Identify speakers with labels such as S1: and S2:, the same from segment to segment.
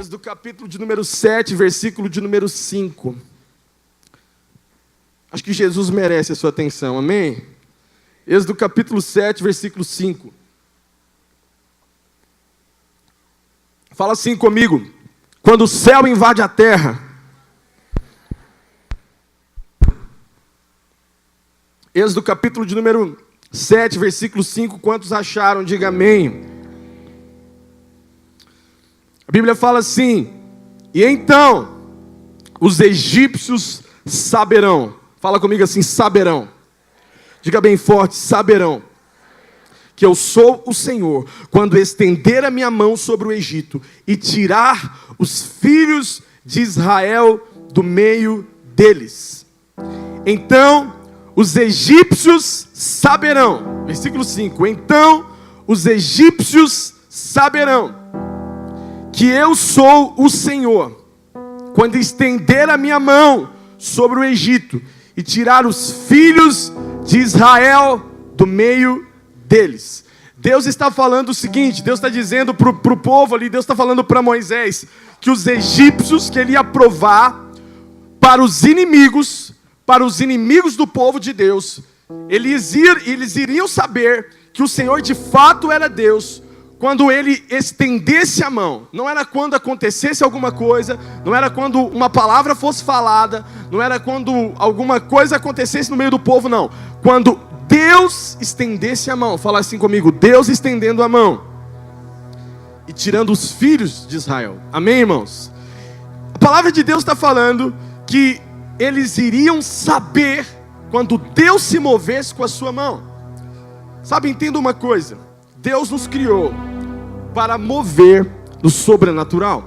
S1: Êxodo capítulo de número 7, versículo de número 5. Acho que Jesus merece a sua atenção, amém? Êxodo capítulo 7, versículo 5. Fala assim comigo: quando o céu invade a terra. Êxodo capítulo de número 7, versículo 5. Quantos acharam? Diga amém. A Bíblia fala assim: e então os egípcios saberão. Fala comigo assim: saberão. Diga bem forte: saberão que eu sou o Senhor, quando estender a minha mão sobre o Egito e tirar os filhos de Israel do meio deles. Então os egípcios saberão. Versículo 5. Então os egípcios saberão que eu sou o Senhor, quando estender a minha mão sobre o Egito e tirar os filhos de Israel do meio deles. Deus está falando o seguinte: Deus está dizendo para o povo ali, Deus está falando para Moisés, que os egípcios que ele ia provar para os inimigos do povo de Deus, eles iriam saber que o Senhor de fato era Deus, quando ele estendesse a mão. Não era quando acontecesse alguma coisa, não era quando uma palavra fosse falada, não era quando alguma coisa acontecesse no meio do povo, não. Quando Deus estendesse a mão. Fala assim comigo: Deus estendendo a mão e tirando os filhos de Israel. Amém, irmãos? A palavra de Deus está falando que eles iriam saber quando Deus se movesse com a sua mão. Sabe, entenda uma coisa: Deus nos criou para mover no sobrenatural.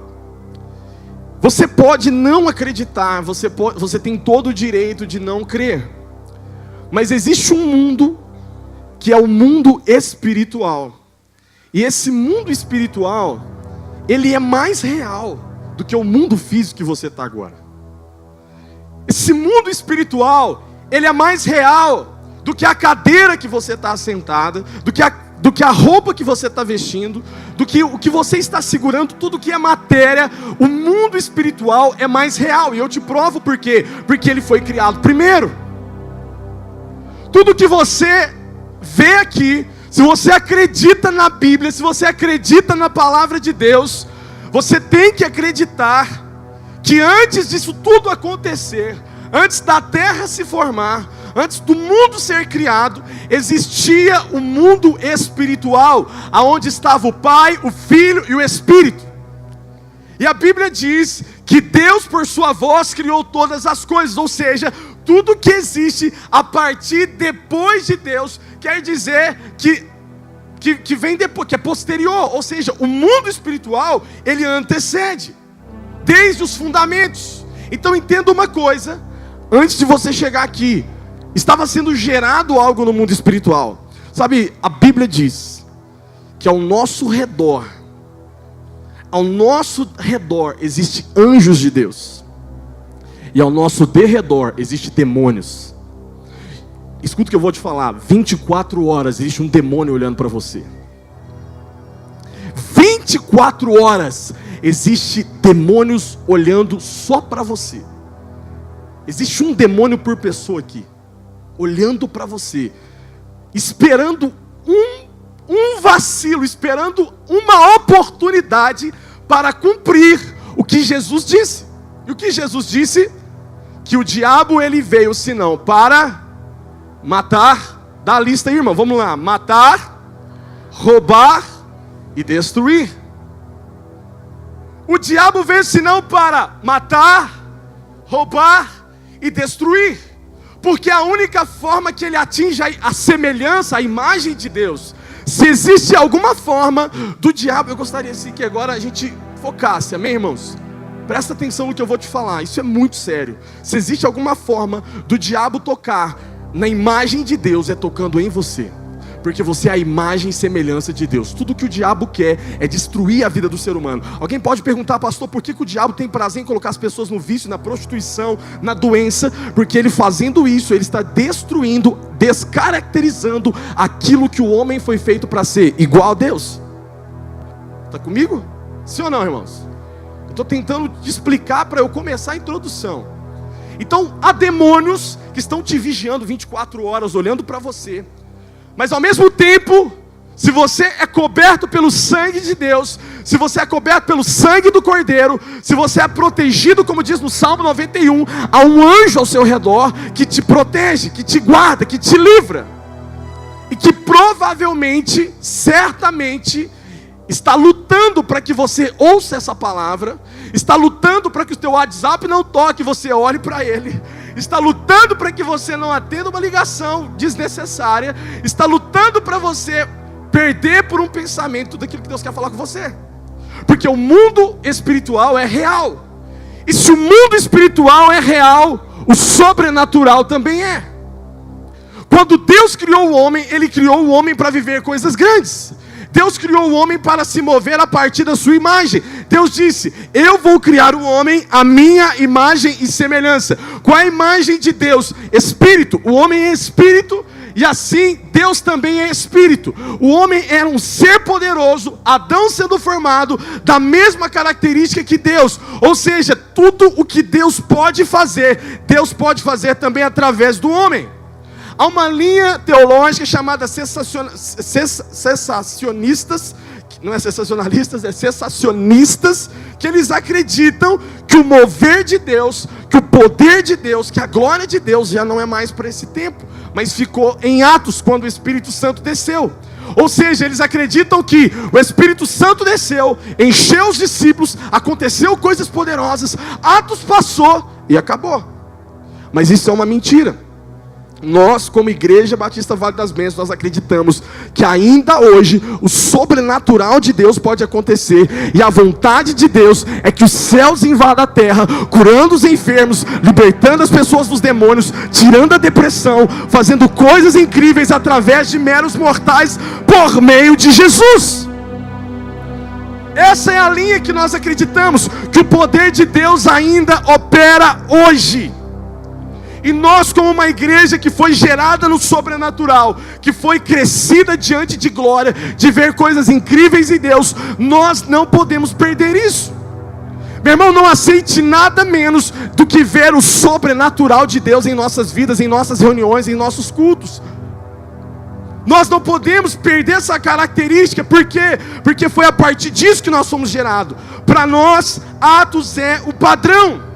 S1: Você pode não acreditar, você tem todo o direito de não crer, mas existe um mundo que é o mundo espiritual, e esse mundo espiritual, ele é mais real do que o mundo físico que você está agora. Esse mundo espiritual, ele é mais real do que a cadeira que você está sentada, do que a roupa que você está vestindo, do que o que você está segurando, tudo que é matéria. O mundo espiritual é mais real, e eu te provo por quê? Porque ele foi criado primeiro. Tudo que você vê aqui, se você acredita na Bíblia, se você acredita na palavra de Deus, você tem que acreditar que antes disso tudo acontecer, antes da terra se formar, antes do mundo ser criado, existia o mundo espiritual, aonde estava o Pai, o Filho e o Espírito. E a Bíblia diz que Deus por sua voz criou todas as coisas, ou seja, tudo que existe a partir depois de Deus, quer dizer que vem depois, que é posterior, ou seja, o mundo espiritual, ele antecede, desde os fundamentos. Então entenda uma coisa: antes de você chegar aqui, estava sendo gerado algo no mundo espiritual. Sabe, a Bíblia diz que ao nosso redor existe anjos de Deus, e ao nosso derredor existe demônios. Escuta o que eu vou te falar: 24 horas existe um demônio olhando para você. 24 horas existe demônios olhando só para você. Existe um demônio por pessoa aqui, olhando para você, esperando um vacilo, esperando uma oportunidade para cumprir o que Jesus disse. E o que Jesus disse? Que o diabo ele veio senão para matar. Dá a lista aí, irmão, vamos lá: matar, roubar e destruir. O diabo veio senão para matar, roubar e destruir, porque a única forma que ele atinge a semelhança, a imagem de Deus, se existe alguma forma do diabo, eu gostaria assim que agora a gente focasse, amém, irmãos? Presta atenção no que eu vou te falar, isso é muito sério. Se existe alguma forma do diabo tocar na imagem de Deus, é tocando em você, porque você é a imagem e semelhança de Deus. Tudo que o diabo quer é destruir a vida do ser humano. Alguém pode perguntar: pastor, por que o diabo tem prazer em colocar as pessoas no vício, na prostituição, na doença? Porque ele fazendo isso, ele está destruindo, descaracterizando aquilo que o homem foi feito para ser, igual a Deus. Está comigo? Sim ou não, irmãos? Estou tentando te explicar para eu começar a introdução. Então, há demônios que estão te vigiando 24 horas, olhando para você. Mas ao mesmo tempo, se você é coberto pelo sangue de Deus, se você é coberto pelo sangue do Cordeiro, se você é protegido, como diz no Salmo 91, há um anjo ao seu redor que te protege, que te guarda, que te livra. E que provavelmente, certamente, está lutando para que você ouça essa palavra, está lutando para que o teu WhatsApp não toque, você olhe para ele, está lutando para que você não atenda uma ligação desnecessária, está lutando para você perder por um pensamento tudo aquilo que Deus quer falar com você, porque o mundo espiritual é real, e se o mundo espiritual é real, o sobrenatural também é. Quando Deus criou o homem, Ele criou o homem para viver coisas grandes. Deus criou o homem para se mover a partir da sua imagem. Deus disse: eu vou criar o homem à minha imagem e semelhança. Qual é a imagem de Deus? Espírito. O homem é espírito, e assim Deus também é espírito. O homem era um ser poderoso, Adão sendo formado da mesma característica que Deus. Ou seja, tudo o que Deus pode fazer, Deus pode fazer também através do homem. Há uma linha teológica chamada cessacionistas, não é sensacionalistas, é cessacionistas, que eles acreditam que o mover de Deus, que o poder de Deus, que a glória de Deus já não é mais para esse tempo, mas ficou em Atos, quando o Espírito Santo desceu. Ou seja, eles acreditam que o Espírito Santo desceu, encheu os discípulos, aconteceu coisas poderosas, Atos passou e acabou. Mas isso é uma mentira. Nós, como Igreja Batista Vale das Bênçãos, nós acreditamos que ainda hoje o sobrenatural de Deus pode acontecer, e a vontade de Deus é que os céus invadam a terra, curando os enfermos, libertando as pessoas dos demônios, tirando a depressão, fazendo coisas incríveis através de meros mortais por meio de Jesus. Essa é a linha que nós acreditamos, que o poder de Deus ainda opera hoje. E nós, como uma igreja que foi gerada no sobrenatural, que foi crescida diante de glória, de ver coisas incríveis em Deus, nós não podemos perder isso. Meu irmão, não aceite nada menos do que ver o sobrenatural de Deus em nossas vidas, em nossas reuniões, em nossos cultos. Nós não podemos perder essa característica. Por quê? Porque foi a partir disso que nós somos gerados. Para nós, Atos é o padrão,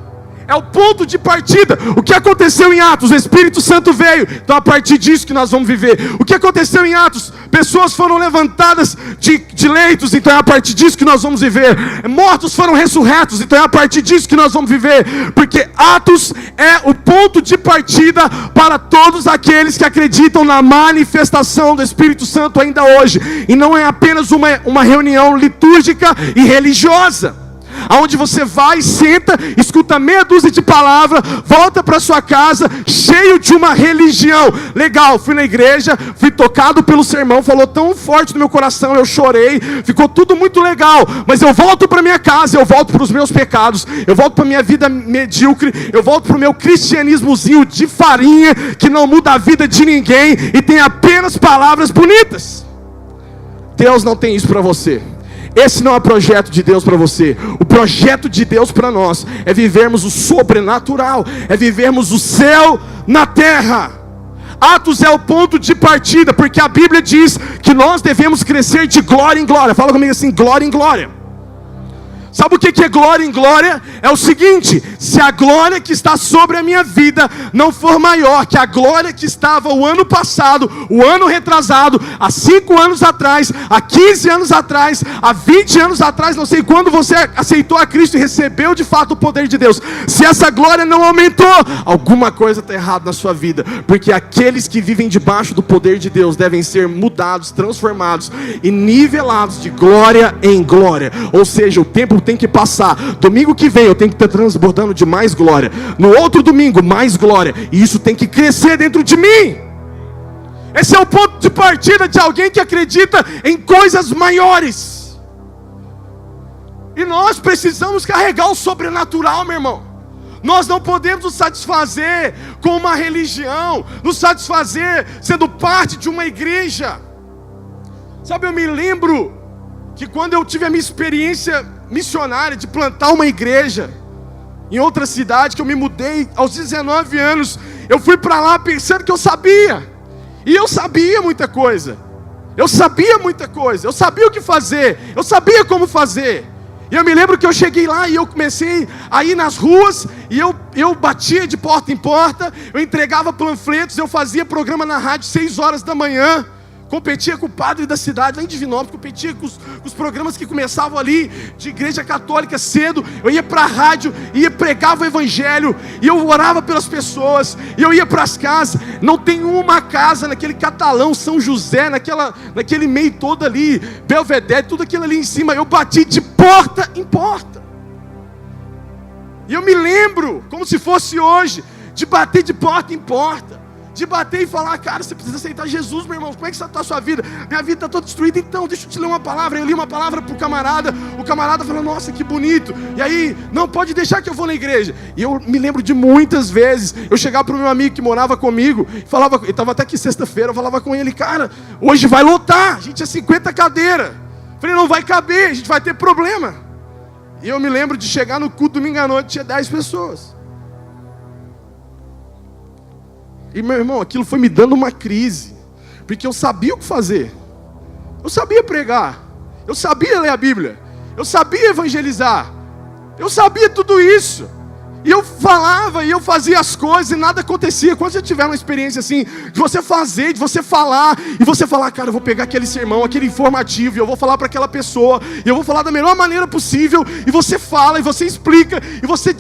S1: é o ponto de partida. O que aconteceu em Atos? O Espírito Santo veio. Então é a partir disso que nós vamos viver. O que aconteceu em Atos? Pessoas foram levantadas de leitos. Então é a partir disso que nós vamos viver. Mortos foram ressurretos. Então é a partir disso que nós vamos viver. Porque Atos é o ponto de partida para todos aqueles que acreditam na manifestação do Espírito Santo ainda hoje. E não é apenas uma reunião litúrgica e religiosa, aonde você vai, senta, escuta meia dúzia de palavras, volta para sua casa, cheio de uma religião. Legal, fui na igreja, fui tocado pelo sermão, falou tão forte no meu coração, eu chorei, ficou tudo muito legal. Mas eu volto para minha casa, eu volto para os meus pecados, eu volto para minha vida medíocre, eu volto para o meu cristianismozinho de farinha, que não muda a vida de ninguém e tem apenas palavras bonitas. Deus não tem isso para você. Esse não é o projeto de Deus para você. O projeto de Deus para nós é vivermos o sobrenatural, é vivermos o céu na terra. Atos é o ponto de partida, porque a Bíblia diz que nós devemos crescer de glória em glória. Fala comigo assim: glória em glória. Sabe o que é glória em glória? É o seguinte: se a glória que está sobre a minha vida não for maior que a glória que estava o ano passado, o ano retrasado, há 5 anos atrás, há 15 anos atrás, há 20 anos atrás, não sei quando você aceitou a Cristo e recebeu de fato o poder de Deus, se essa glória não aumentou, alguma coisa está errada na sua vida, porque aqueles que vivem debaixo do poder de Deus devem ser mudados, transformados e nivelados de glória em glória. Ou seja, o tempo tem que passar. Domingo que vem eu tenho que estar transbordando de mais glória, no outro domingo mais glória, e isso tem que crescer dentro de mim. Esse é o ponto de partida de alguém que acredita em coisas maiores. E nós precisamos carregar o sobrenatural, meu irmão. Nós não podemos nos satisfazer com uma religião, nos satisfazer sendo parte de uma igreja. Sabe, eu me lembro que quando eu tive a minha experiência missionária, de plantar uma igreja em outra cidade, que eu me mudei aos 19 anos. Eu fui para lá pensando que eu sabia. E eu sabia muita coisa. Eu sabia muita coisa. Eu sabia o que fazer. Eu sabia como fazer. E eu me lembro que eu cheguei lá e eu comecei a ir nas ruas. E eu batia de porta em porta. Eu entregava panfletos. Eu fazia programa na rádio 6 horas da manhã. Competia com o padre da cidade, lá em Divinópolis. Competia com os programas que começavam ali, de igreja católica cedo. Eu ia para a rádio, pregava o evangelho. E eu orava pelas pessoas. E eu ia para as casas. Não tem uma casa naquele Catalão, São José, naquele meio todo ali, Belvedere, tudo aquilo ali em cima. Eu bati de porta em porta. E eu me lembro, como se fosse hoje, de bater de porta em porta. De bater e falar, cara, você precisa aceitar Jesus, meu irmão. Como é que está a sua vida? Minha vida está toda destruída. Então, deixa eu te ler uma palavra. Eu li uma palavra para o camarada. O camarada falou, nossa, que bonito. E aí, não, pode deixar que eu vou na igreja. E eu me lembro de muitas vezes eu chegava para o meu amigo que morava comigo, falava, ele estava até aqui sexta-feira, eu falava com ele, cara, hoje vai lotar, a gente é 50 cadeiras. Falei, não vai caber, a gente vai ter problema. E eu me lembro de chegar no culto domingo à noite, tinha 10 pessoas. E meu irmão, aquilo foi me dando uma crise, porque eu sabia o que fazer, eu sabia pregar, eu sabia ler a Bíblia, eu sabia evangelizar, eu sabia tudo isso, e eu falava, e eu fazia as coisas, e nada acontecia. Quando você tiver uma experiência assim, de você fazer, de você falar, e você falar, cara, eu vou pegar aquele sermão, aquele informativo, e eu vou falar para aquela pessoa, e eu vou falar da melhor maneira possível, e você fala, e você explica, e você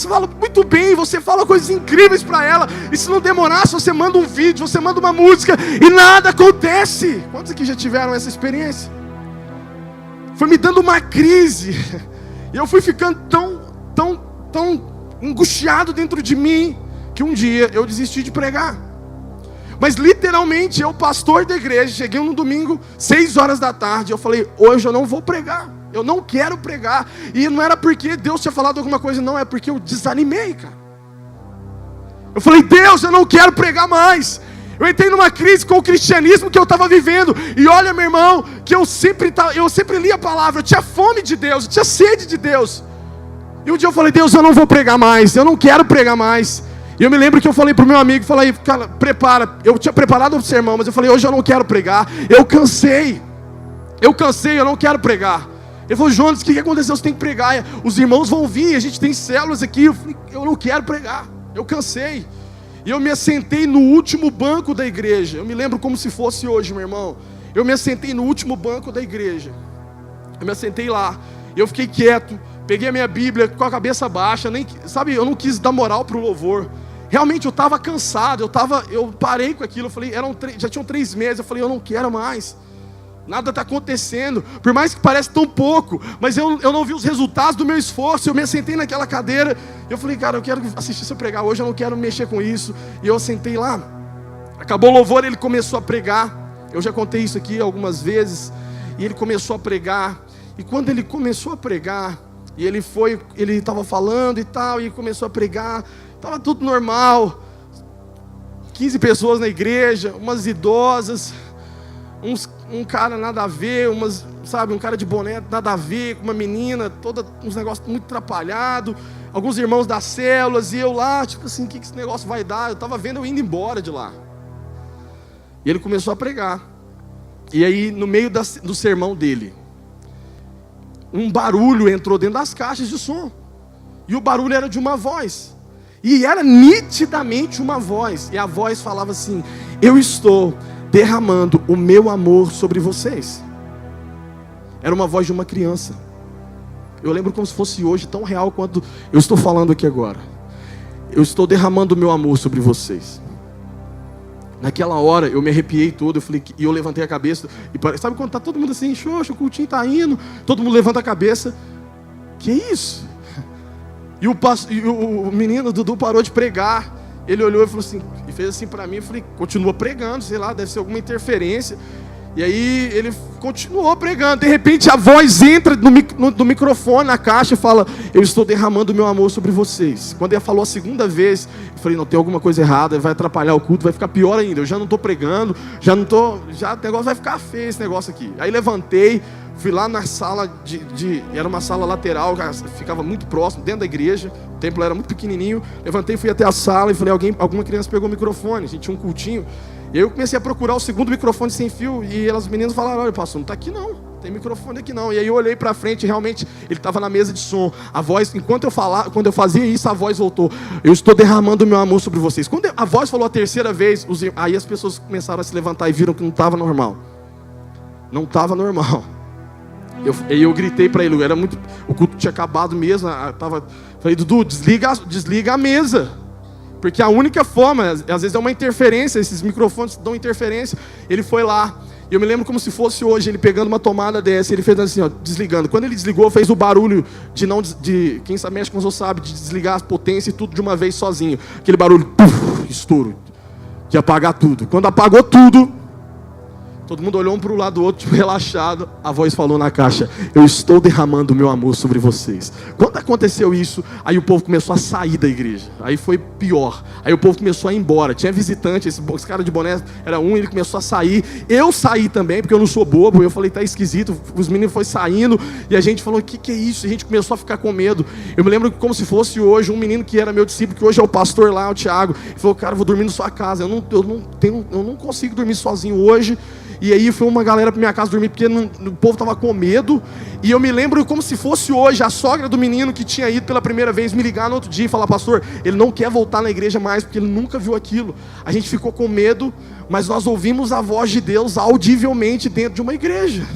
S1: fala muito bem, você fala coisas incríveis para ela, e se não demorar, se você manda um vídeo, você manda uma música, e nada acontece. Quantos aqui já tiveram essa experiência? Foi me dando uma crise, e eu fui ficando tão angustiado dentro de mim, que um dia eu desisti de pregar. Mas literalmente, eu, pastor da igreja, cheguei no domingo, 6 horas da tarde, eu falei, hoje eu não vou pregar, eu não quero pregar. E não era porque Deus tinha falado alguma coisa, não, é porque eu desanimei, cara. Eu falei, Deus, eu não quero pregar mais. Eu entrei numa crise com o cristianismo que eu estava vivendo. E olha, meu irmão, que eu sempre li a palavra, eu tinha fome de Deus, eu tinha sede de Deus. E um dia eu falei, Deus, eu não vou pregar mais, eu não quero pregar mais. E eu me lembro que eu falei para o meu amigo, falei, cara, prepara. Eu tinha preparado o sermão, mas eu falei, hoje eu não quero pregar. Eu cansei, eu não quero pregar. Ele falou, Jonas, o que aconteceu? Você tem que pregar. Os irmãos vão vir, a gente tem células aqui. Eu falei, eu não quero pregar, eu cansei. E eu me assentei no último banco da igreja. Eu me lembro como se fosse hoje, meu irmão. Eu me assentei no último banco da igreja. Eu me assentei lá, eu fiquei quieto. Peguei a minha Bíblia com a cabeça baixa, eu não quis dar moral para o louvor. Realmente eu estava cansado, eu parei com aquilo, eu falei, já tinham 3 meses, eu falei, eu não quero mais. Nada está acontecendo, por mais que pareça tão pouco, mas eu não vi os resultados do meu esforço. Eu me assentei naquela cadeira, eu falei, cara, eu quero assistir você pregar hoje, eu não quero mexer com isso. E eu sentei lá, acabou o louvor, ele começou a pregar. Eu já contei isso aqui algumas vezes. E ele começou a pregar, e quando ele começou a pregar, e ele estava falando e tal, e começou a pregar, estava tudo normal, 15 pessoas na igreja, umas idosas, um cara nada a ver, um cara de boné nada a ver, com uma menina, uns negócios muito atrapalhados, alguns irmãos das células, e eu lá, tipo assim, o que esse negócio vai dar? Eu estava vendo eu indo embora de lá. E ele começou a pregar, e aí no meio do sermão dele, um barulho entrou dentro das caixas de som. E o barulho era de uma voz. E era nitidamente uma voz. E a voz falava assim, eu estou derramando o meu amor sobre vocês. Era uma voz de uma criança. Eu lembro como se fosse hoje, tão real quanto eu estou falando aqui agora. Eu estou derramando o meu amor sobre vocês. Naquela hora eu me arrepiei todo, eu levantei a cabeça, e sabe quando está todo mundo assim, xoxa, o cultinho está indo, todo mundo levanta a cabeça, que isso? E o menino, o Dudu, parou de pregar, ele olhou e falou assim, e fez assim para mim, eu falei, continua pregando, sei lá, deve ser alguma interferência, E aí ele continuou pregando. De repente a voz entra no microfone, na caixa, e fala: eu estou derramando o meu amor sobre vocês. Quando ele falou a segunda vez, eu falei: não, tem alguma coisa errada, vai atrapalhar o culto, vai ficar pior ainda. Eu já não estou pregando, já o negócio vai ficar feio, esse negócio aqui. Aí levantei, fui lá na sala era uma sala lateral, ficava muito próximo, dentro da igreja. O templo era muito pequenininho. Levantei, fui até a sala e falei: alguma criança pegou o microfone. A gente tinha um cultinho. E aí eu comecei a procurar o segundo microfone sem fio. E as meninas falaram: olha, pastor, não está aqui não, tem microfone aqui não. E aí eu olhei para frente e realmente ele estava na mesa de som. A voz, quando eu fazia isso, a voz voltou: eu estou derramando o meu amor sobre vocês. Quando a voz falou a terceira vez, aí as pessoas começaram a se levantar e viram que não estava normal. Não estava normal. Eu gritei para ele, o culto tinha acabado mesmo. Falei: Dudu, desliga a mesa. Porque a única forma, às vezes é uma interferência, esses microfones dão interferência. Ele foi lá, e eu me lembro como se fosse hoje, ele pegando uma tomada dessa, ele fez assim, ó, desligando. Quando ele desligou, fez o barulho quem sabe, mexe com os outros sabe, de desligar as potências e tudo de uma vez sozinho. Aquele barulho, puf, estouro, de apagar tudo. Quando apagou tudo, todo mundo olhou um para o lado do outro, tipo, relaxado. A voz falou na caixa: eu estou derramando o meu amor sobre vocês. Quando aconteceu isso, aí o povo começou a sair da igreja. Aí foi pior. Aí o povo começou a ir embora. Tinha visitante, esse cara de boné era ele começou a sair. Eu saí também, porque eu não sou bobo. Eu falei: tá esquisito. Os meninos foram saindo e a gente falou: o que é isso? E a gente começou a ficar com medo. Eu me lembro como se fosse hoje, um menino que era meu discípulo, que hoje é o pastor lá, o Thiago, ele falou: cara, eu vou dormir na sua casa. Eu não consigo dormir sozinho hoje. E aí foi uma galera para minha casa dormir, porque o povo estava com medo. E eu me lembro como se fosse hoje, a sogra do menino que tinha ido pela primeira vez me ligar no outro dia e falar: pastor, ele não quer voltar na igreja mais, porque ele nunca viu aquilo. A gente ficou com medo, mas nós ouvimos a voz de Deus audivelmente dentro de uma igreja.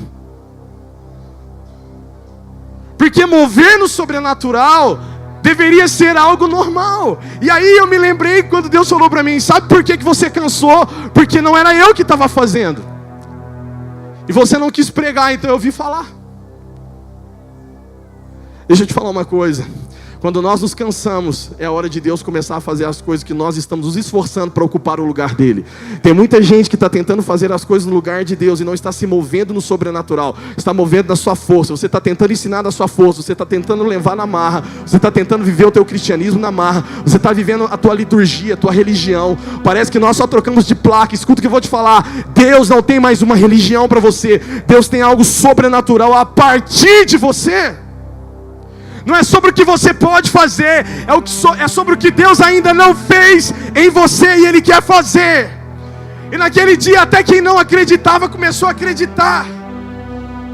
S1: Porque mover no sobrenatural deveria ser algo normal. E aí eu me lembrei quando Deus falou para mim: sabe por que você cansou? Porque não era eu que estava fazendo. E você não quis pregar, então eu vim falar. Deixa eu te falar uma coisa. Quando nós nos cansamos, é a hora de Deus começar a fazer as coisas que nós estamos nos esforçando para ocupar o lugar dele. Tem muita gente que está tentando fazer as coisas no lugar de Deus e não está se movendo no sobrenatural. Está movendo na sua força. Você está tentando ensinar na sua força. Você está tentando levar na marra. Você está tentando viver o teu cristianismo na marra. Você está vivendo a tua liturgia, a tua religião. Parece que nós só trocamos de placa. Escuta o que eu vou te falar. Deus não tem mais uma religião para você. Deus tem algo sobrenatural a partir de você. Não é sobre o que você pode fazer, é sobre o que Deus ainda não fez em você e Ele quer fazer. E naquele dia até quem não acreditava começou a acreditar.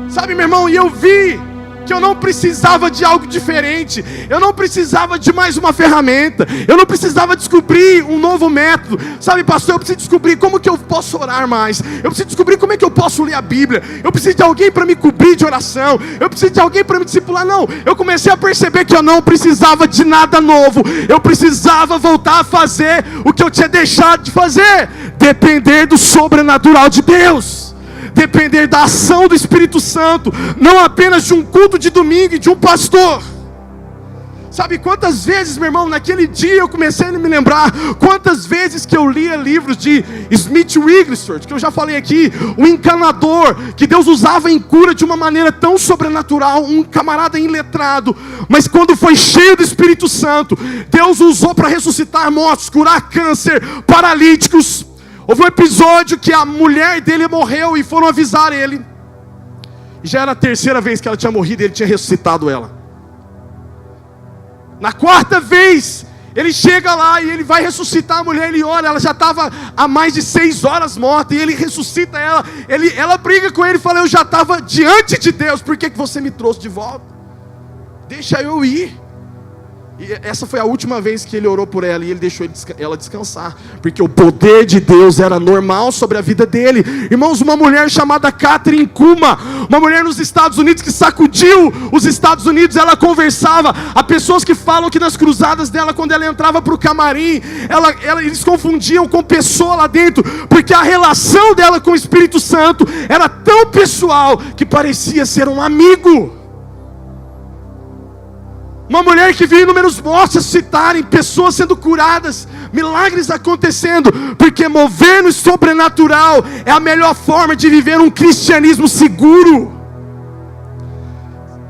S1: Sabe, meu irmão, e eu vi que eu não precisava de algo diferente. Eu não precisava de mais uma ferramenta. Eu não precisava descobrir um novo método. Sabe, pastor, eu preciso descobrir como que eu posso orar mais. Eu preciso descobrir como é que eu posso ler a Bíblia. Eu preciso de alguém para me cobrir de oração. Eu preciso de alguém para me discipular. Não, eu comecei a perceber que eu não precisava de nada novo. Eu precisava voltar a fazer o que eu tinha deixado de fazer. Depender do sobrenatural de Deus. Depender da ação do Espírito Santo, não apenas de um culto de domingo e de um pastor. Sabe quantas vezes, meu irmão, naquele dia eu comecei a me lembrar quantas vezes que eu lia livros de Smith Wigglesworth, que eu já falei aqui, o encanador, que Deus usava em cura de uma maneira tão sobrenatural, um camarada iletrado, mas quando foi cheio do Espírito Santo, Deus usou para ressuscitar mortos, curar câncer, paralíticos. Houve um episódio que a mulher dele morreu e foram avisar ele. E já era a terceira vez que ela tinha morrido e ele tinha ressuscitado ela. Na quarta vez, ele chega lá e ele vai ressuscitar a mulher. Ele olha, ela já estava há mais de 6 horas morta. E ele ressuscita ela. Ela briga com ele e fala: eu já estava diante de Deus, por que você me trouxe de volta? Deixa eu ir. E essa foi a última vez que ele orou por ela, e ele deixou ela descansar, porque o poder de Deus era normal sobre a vida dele. Irmãos, uma mulher chamada Kathryn Kuma, uma mulher nos Estados Unidos que sacudiu os Estados Unidos. Ela conversava, há pessoas que falam que nas cruzadas dela, quando ela entrava para o camarim, eles confundiam com pessoa lá dentro, porque a relação dela com o Espírito Santo era tão pessoal, que parecia ser um amigo. Uma mulher que viu inúmeros mortos ressuscitarem, pessoas sendo curadas, milagres acontecendo, porque mover no sobrenatural é a melhor forma de viver um cristianismo seguro.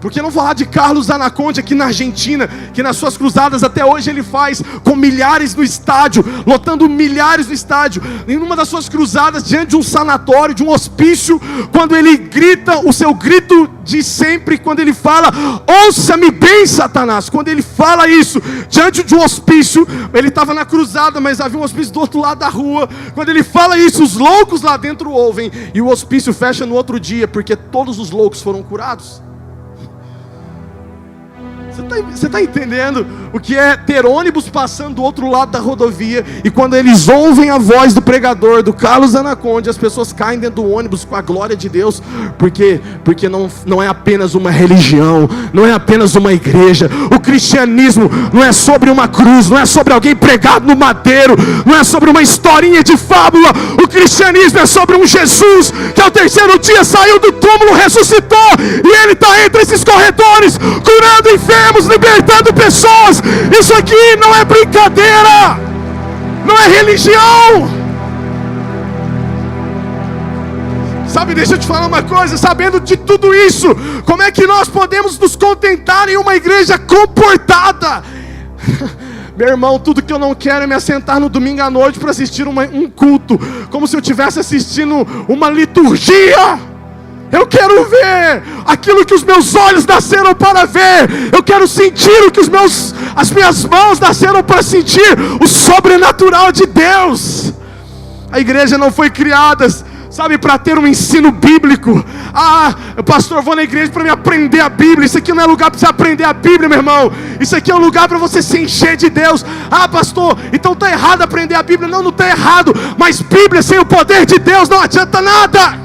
S1: Por que não falar de Carlos Anaconda aqui na Argentina, que nas suas cruzadas até hoje ele faz com milhares no estádio, lotando milhares no estádio. Em uma das suas cruzadas, diante de um sanatório, de um hospício, quando ele grita o seu grito de sempre, quando ele fala: ouça-me bem, Satanás. Quando ele fala isso, diante de um hospício, ele estava na cruzada, mas havia um hospício do outro lado da rua. Quando ele fala isso, os loucos lá dentro ouvem, e o hospício fecha no outro dia, porque todos os loucos foram curados. Você está entendendo o que é ter ônibus passando do outro lado da rodovia, e quando eles ouvem a voz do pregador, do Carlos Anaconda, as pessoas caem dentro do ônibus com a glória de Deus, porque não é apenas uma religião, não é apenas uma igreja. O cristianismo não é sobre uma cruz, não é sobre alguém pregado no madeiro, não é sobre uma historinha de fábula. O cristianismo é sobre um Jesus que ao terceiro dia saiu do túmulo, ressuscitou, e ele está entre esses corredores, curando enfermos, libertando pessoas. Isso aqui não é brincadeira, não é religião. Sabe, deixa eu te falar uma coisa, sabendo de tudo isso, como é que nós podemos nos contentar em uma igreja comportada? Meu irmão, tudo que eu não quero é me assentar no domingo à noite para assistir um culto, como se eu estivesse assistindo uma liturgia. Eu quero ver aquilo que os meus olhos nasceram para ver. Eu quero sentir o que as minhas mãos nasceram para sentir, o sobrenatural de Deus. A igreja não foi criada, sabe, para ter um ensino bíblico. Pastor, eu vou na igreja para me aprender a Bíblia. Isso aqui não é lugar para você aprender a Bíblia, meu irmão. Isso aqui é um lugar para você se encher de Deus. Pastor, então está errado aprender a Bíblia. Não está errado, mas Bíblia sem o poder de Deus não adianta nada.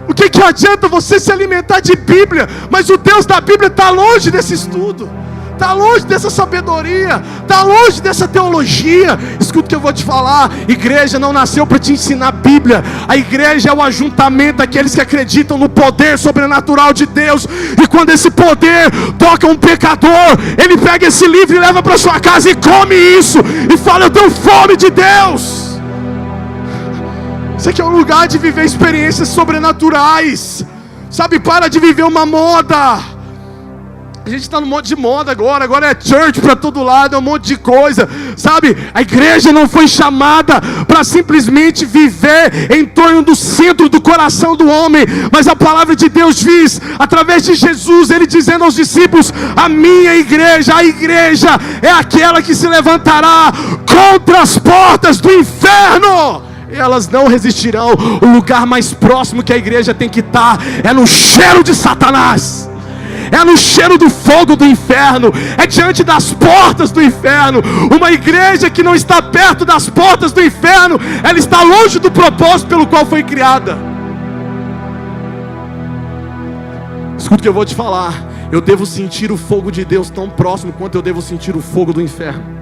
S1: O que adianta você se alimentar de Bíblia, mas o Deus da Bíblia está longe desse estudo, está longe dessa sabedoria, está longe dessa teologia. Escuta o que eu vou te falar: igreja não nasceu para te ensinar Bíblia. A igreja é o ajuntamento daqueles que acreditam no poder sobrenatural de Deus. E quando esse poder toca um pecador, ele pega esse livro e leva para sua casa e come isso, e fala: eu tenho fome de Deus. Isso aqui é um lugar de viver experiências sobrenaturais. Sabe, para de viver uma moda. A gente está no monte de moda agora é church para todo lado, é um monte de coisa. Sabe, a igreja não foi chamada para simplesmente viver em torno do centro do coração do homem, mas a palavra de Deus diz, através de Jesus, ele dizendo aos discípulos: a minha igreja, a igreja é aquela que se levantará contra as portas do inferno. Elas não resistirão. O lugar mais próximo que a igreja tem que estar é no cheiro de Satanás, é no cheiro do fogo do inferno, é diante das portas do inferno. Uma igreja que não está perto das portas do inferno, ela está longe do propósito pelo qual foi criada. Escuta o que eu vou te falar: eu devo sentir o fogo de Deus tão próximo quanto eu devo sentir o fogo do inferno.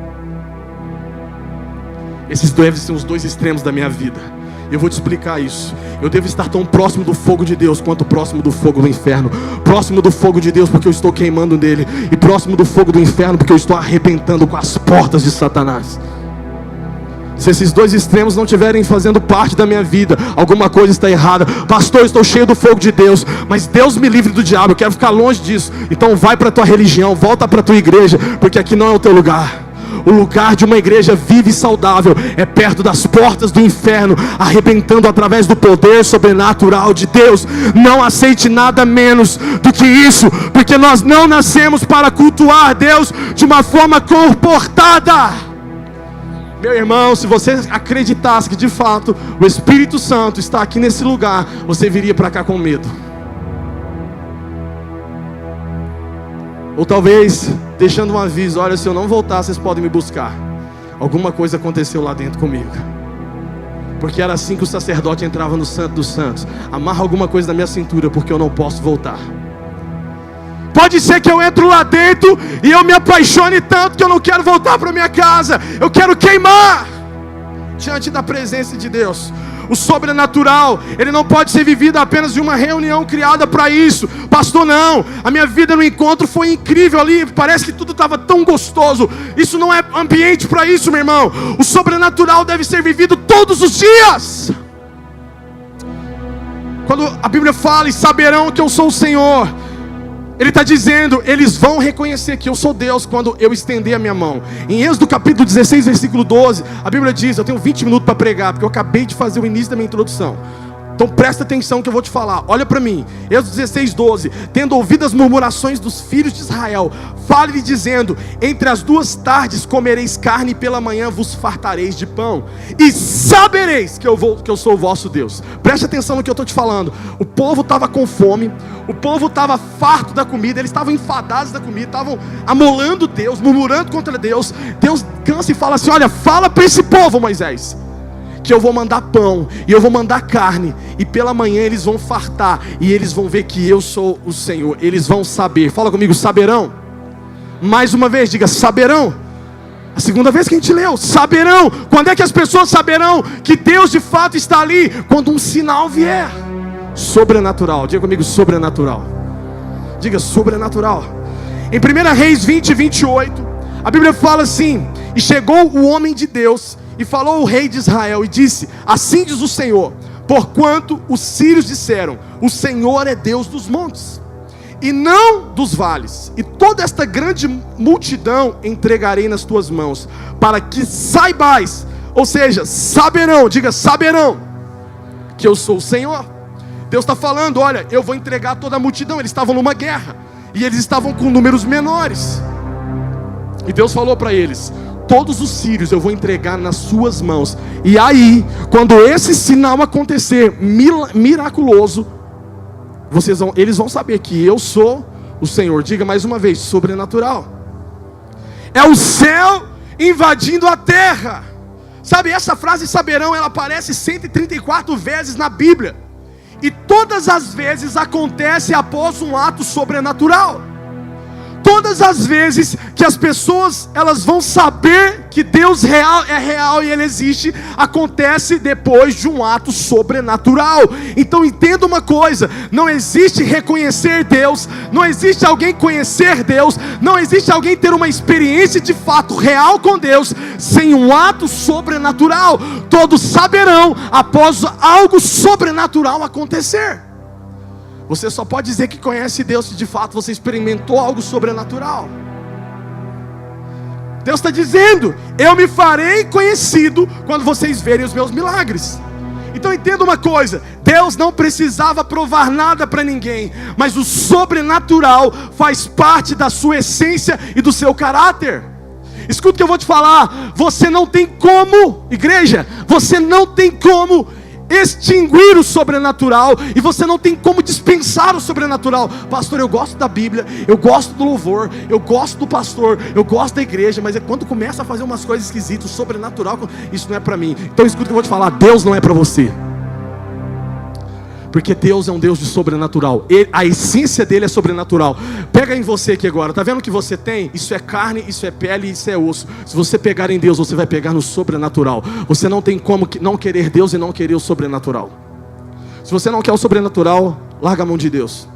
S1: Esses devem ser os dois extremos da minha vida. Eu vou te explicar isso. Eu devo estar tão próximo do fogo de Deus quanto próximo do fogo do inferno. Próximo do fogo de Deus porque eu estou queimando nele, e próximo do fogo do inferno porque eu estou arrebentando com as portas de Satanás. Se esses dois extremos não estiverem fazendo parte da minha vida, alguma coisa está errada. Pastor, eu estou cheio do fogo de Deus, mas Deus me livre do diabo, eu quero ficar longe disso. Então vai para a tua religião, volta para a tua igreja, porque aqui não é o teu lugar. O lugar de uma igreja viva e saudável é perto das portas do inferno, arrebentando através do poder sobrenatural de Deus. Não aceite nada menos do que isso, porque nós não nascemos para cultuar Deus de uma forma comportada. Meu irmão, se você acreditasse que de fato o Espírito Santo está aqui nesse lugar, você viria para cá com medo. Ou talvez deixando um aviso: olha, se eu não voltar, vocês podem me buscar. Alguma coisa aconteceu lá dentro comigo. Porque era assim que o sacerdote entrava no Santo dos Santos: amarra alguma coisa na minha cintura, porque eu não posso voltar. Pode ser que eu entro lá dentro e eu me apaixone tanto que eu não quero voltar para minha casa. Eu quero queimar. diante da presença de Deus. O sobrenatural, ele não pode ser vivido apenas em uma reunião criada para isso. Pastor, não, a minha vida no encontro foi incrível ali, parece que tudo estava tão gostoso. Isso não é ambiente para isso, meu irmão. O sobrenatural deve ser vivido todos os dias. Quando a Bíblia fala, e saberão que eu sou o Senhor, Ele está dizendo, eles vão reconhecer que eu sou Deus quando eu estender a minha mão. Em Êxodo capítulo 16, versículo 12, a Bíblia diz, eu tenho 20 minutos para pregar, porque eu acabei de fazer o início da minha introdução. Então presta atenção que eu vou te falar, olha para mim, Êxodo 16, 12, tendo ouvido as murmurações dos filhos de Israel, fale-lhe dizendo, entre as 2 tardes comereis carne e pela manhã vos fartareis de pão, e sabereis que eu sou o vosso Deus. Preste atenção no que eu estou te falando. O povo estava com fome, o povo estava farto da comida, eles estavam enfadados da comida, estavam amolando Deus, murmurando contra Deus. Deus cansa e fala assim, olha, fala para esse povo, Moisés, que eu vou mandar pão, e eu vou mandar carne, e pela manhã eles vão fartar, e eles vão ver que eu sou o Senhor, eles vão saber. Fala comigo, saberão. Mais uma vez, diga, saberão. A segunda vez que a gente leu, saberão. Quando é que as pessoas saberão que Deus de fato está ali? Quando um sinal vier. Sobrenatural, diga comigo, sobrenatural. Diga, sobrenatural. Em 1 Reis 20, 28, a Bíblia fala assim, e chegou o homem de Deus, e falou ao rei de Israel, e disse, assim diz o Senhor, porquanto os sírios disseram, o Senhor é Deus dos montes, e não dos vales, e toda esta grande multidão entregarei nas tuas mãos, para que saibais, ou seja, saberão, diga saberão, que eu sou o Senhor. Deus está falando, olha, eu vou entregar toda a multidão. Eles estavam numa guerra, e eles estavam com números menores, e Deus falou para eles, todos os sírios eu vou entregar nas suas mãos, e aí, quando esse sinal acontecer, miraculoso, eles vão saber que eu sou o Senhor. Diga mais uma vez, sobrenatural. É o céu invadindo a terra. Sabe, essa frase saberão, ela aparece 134 vezes na Bíblia, e todas as vezes acontece após um ato sobrenatural. Todas as vezes que as pessoas elas vão saber que Deus é real e Ele existe, acontece depois de um ato sobrenatural. Então entenda uma coisa, não existe reconhecer Deus, não existe alguém conhecer Deus, não existe alguém ter uma experiência de fato real com Deus, sem um ato sobrenatural. Todos saberão após algo sobrenatural acontecer. Você só pode dizer que conhece Deus se de fato você experimentou algo sobrenatural. Deus está dizendo, eu me farei conhecido quando vocês verem os meus milagres. Então entenda uma coisa, Deus não precisava provar nada para ninguém, mas o sobrenatural faz parte da sua essência e do seu caráter. Escuta o que eu vou te falar, você não tem como, igreja, você não tem como extinguir o sobrenatural, e você não tem como dispensar o sobrenatural. Pastor, eu gosto da Bíblia, eu gosto do louvor, eu gosto do pastor, eu gosto da igreja, mas é quando começa a fazer umas coisas esquisitas, o sobrenatural, isso não é para mim. Então escuta o que eu vou te falar, Deus não é para você, porque Deus é um Deus de sobrenatural. A essência dele é sobrenatural. Pega em você aqui agora, tá vendo o que você tem? Isso é carne, isso é pele, isso é osso. Se você pegar em Deus, você vai pegar no sobrenatural. Você não tem como não querer Deus e não querer o sobrenatural. Se você não quer o sobrenatural, larga a mão de Deus,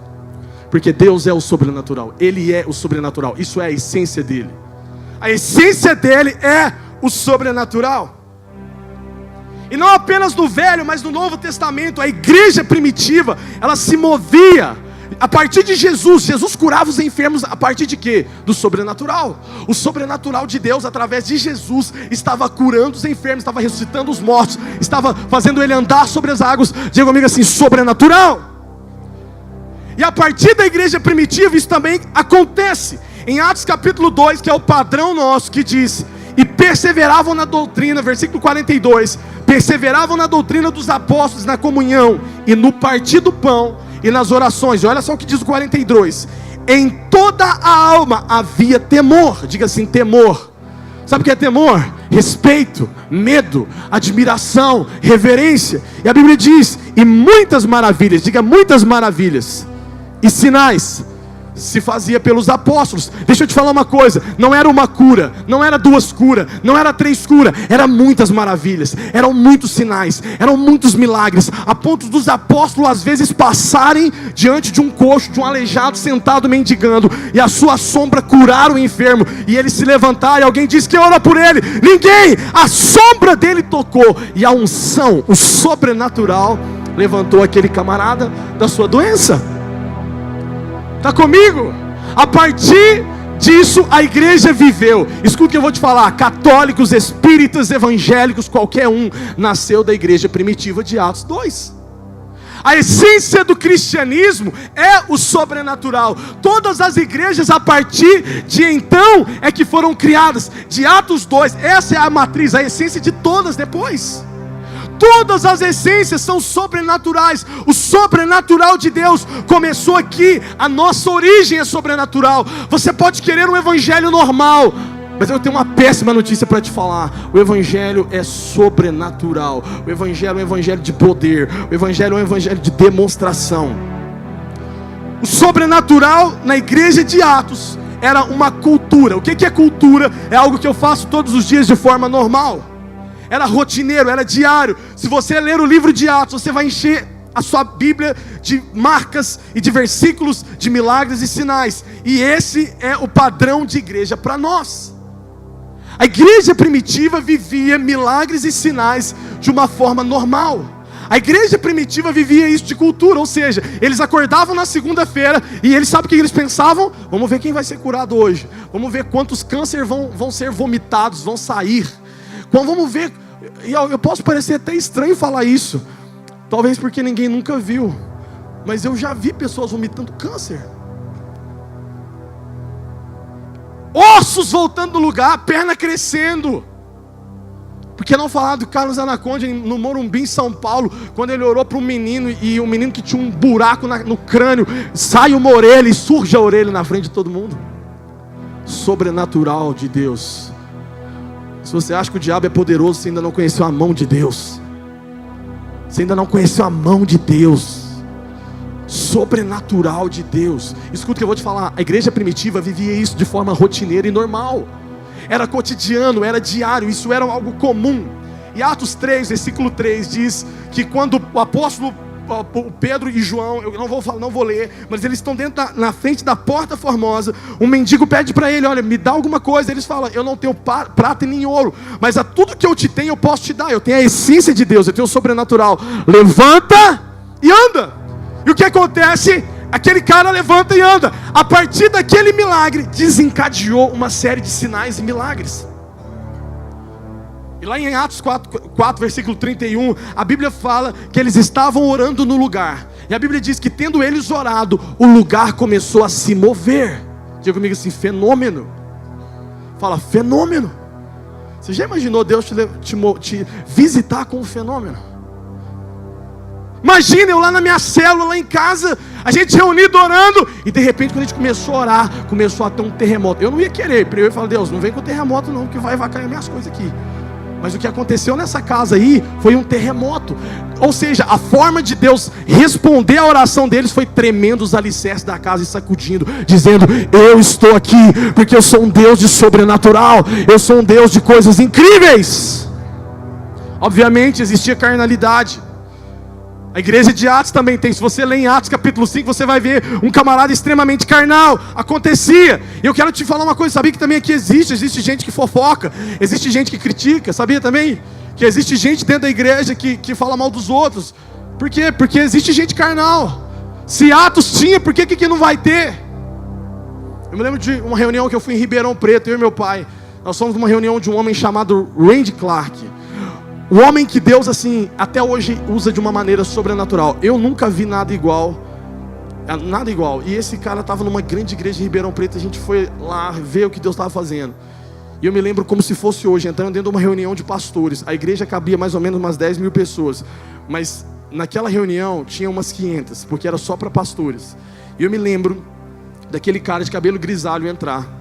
S1: porque Deus é o sobrenatural. Ele é o sobrenatural, isso é a essência dele. A essência dele é o sobrenatural. E não apenas no Velho, mas no Novo Testamento, a igreja primitiva, ela se movia a partir de Jesus. Jesus curava os enfermos a partir de quê? Do sobrenatural. O sobrenatural de Deus, através de Jesus, estava curando os enfermos, estava ressuscitando os mortos, estava fazendo ele andar sobre as águas. Diga comigo assim, sobrenatural. E a partir da igreja primitiva, isso também acontece. Em Atos capítulo 2, que é o padrão nosso, que diz, e perseveravam na doutrina, versículo 42, perseveravam na doutrina dos apóstolos, na comunhão, e no partir do pão, e nas orações. E olha só o que diz o 42, em toda a alma havia temor. Diga assim, temor. Sabe o que é temor? Respeito, medo, admiração, reverência. E a Bíblia diz, e muitas maravilhas, diga muitas maravilhas, e sinais se fazia pelos apóstolos. Deixa eu te falar uma coisa, não era uma cura, não era 2 curas, não era 3 curas, eram muitas maravilhas, eram muitos sinais, eram muitos milagres, a ponto dos apóstolos às vezes passarem diante de um coxo, de um aleijado sentado mendigando, e a sua sombra curar o enfermo, e ele se levantar, e alguém diz que ora por ele, ninguém, a sombra dele tocou, e a unção, o sobrenatural, levantou aquele camarada da sua doença. Está comigo? A partir disso a igreja viveu. Escuta o que eu vou te falar. Católicos, espíritas, evangélicos, qualquer um nasceu da igreja primitiva de Atos 2. A essência do cristianismo é o sobrenatural. Todas as igrejas a partir de então é que foram criadas. De Atos 2, essa é a matriz, a essência de todas depois. Todas as essências são sobrenaturais. O sobrenatural de Deus começou aqui. A nossa origem é sobrenatural. Você pode querer um evangelho normal, mas eu tenho uma péssima notícia para te falar. O evangelho é sobrenatural. O evangelho é um evangelho de poder. O evangelho é um evangelho de demonstração. O sobrenatural na igreja de Atos era uma cultura. O que é cultura? É algo que eu faço todos os dias de forma normal. Era rotineiro, era diário. Se você ler o livro de Atos, você vai encher a sua Bíblia de marcas e de versículos de milagres e sinais. E esse é o padrão de igreja para nós. A igreja primitiva vivia milagres e sinais de uma forma normal. A igreja primitiva vivia isso de cultura, ou seja, eles acordavam na segunda-feira e eles sabem o que eles pensavam? Vamos ver quem vai ser curado hoje. Vamos ver quantos cânceres vão ser vomitados, vão sair. Vamos ver, e eu posso parecer até estranho falar isso, talvez porque ninguém nunca viu, mas eu já vi pessoas vomitando câncer, ossos voltando do lugar, perna crescendo. Por que não falar do Carlos Anaconda no Morumbi, em São Paulo, quando ele orou para um menino, e um menino que tinha um buraco no crânio, sai uma orelha e surge a orelha na frente de todo mundo. Sobrenatural de Deus. Se você acha que o diabo é poderoso, você ainda não conheceu a mão de Deus. Você ainda não conheceu a mão de Deus. Sobrenatural de Deus. Escuta o que eu vou te falar. A igreja primitiva vivia isso de forma rotineira e normal. Era cotidiano, era diário, isso era algo comum. E Atos 3, versículo 3 diz que quando o apóstolo Pedro e João, eu não vou ler, mas eles estão na frente da porta formosa, um mendigo pede para ele, olha, me dá alguma coisa. Eles falam, eu não tenho prata e nem ouro, mas a tudo que eu te tenho eu posso te dar. Eu tenho a essência de Deus, eu tenho o sobrenatural. Levanta e anda. E o que acontece? Aquele cara levanta e anda. A partir daquele milagre desencadeou uma série de sinais e milagres. E lá em Atos 4, versículo 31, a Bíblia fala que eles estavam orando no lugar. E a Bíblia diz que tendo eles orado, o lugar começou a se mover. Diga comigo assim, fenômeno. Fala, fenômeno. Você já imaginou Deus te visitar com um fenômeno? Imagina eu lá na minha célula, lá em casa, a gente reunido orando, e de repente quando a gente começou a orar, começou a ter um terremoto. Eu não ia querer, eu ia falar, Deus, não vem com terremoto não, que vai cair minhas coisas aqui. Mas o que aconteceu nessa casa aí foi um terremoto. Ou seja, a forma de Deus responder a oração deles foi tremendo os alicerces da casa e sacudindo, dizendo, eu estou aqui porque eu sou um Deus de sobrenatural, eu sou um Deus de coisas incríveis. Obviamente existia carnalidade. A igreja de Atos também tem. Se você ler em Atos capítulo 5, você vai ver um camarada extremamente carnal. Acontecia. E eu quero te falar uma coisa. Sabia que também aqui existe gente que fofoca, existe gente que critica. Sabia também que existe gente dentro da igreja que fala mal dos outros? Por quê? Porque existe gente carnal. Se Atos tinha, por que não vai ter? Eu me lembro de uma reunião que eu fui em Ribeirão Preto, eu e meu pai. Nós fomos numa reunião de um homem chamado Randy Clark. O homem que Deus, assim, até hoje usa de uma maneira sobrenatural. Eu nunca vi nada igual. Nada igual. E esse cara estava numa grande igreja em Ribeirão Preto. A gente foi lá ver o que Deus estava fazendo. E eu me lembro como se fosse hoje, entrando dentro de uma reunião de pastores. A igreja cabia mais ou menos umas 10 mil pessoas. Mas naquela reunião tinha umas 500, porque era só para pastores. E eu me lembro daquele cara de cabelo grisalho entrar.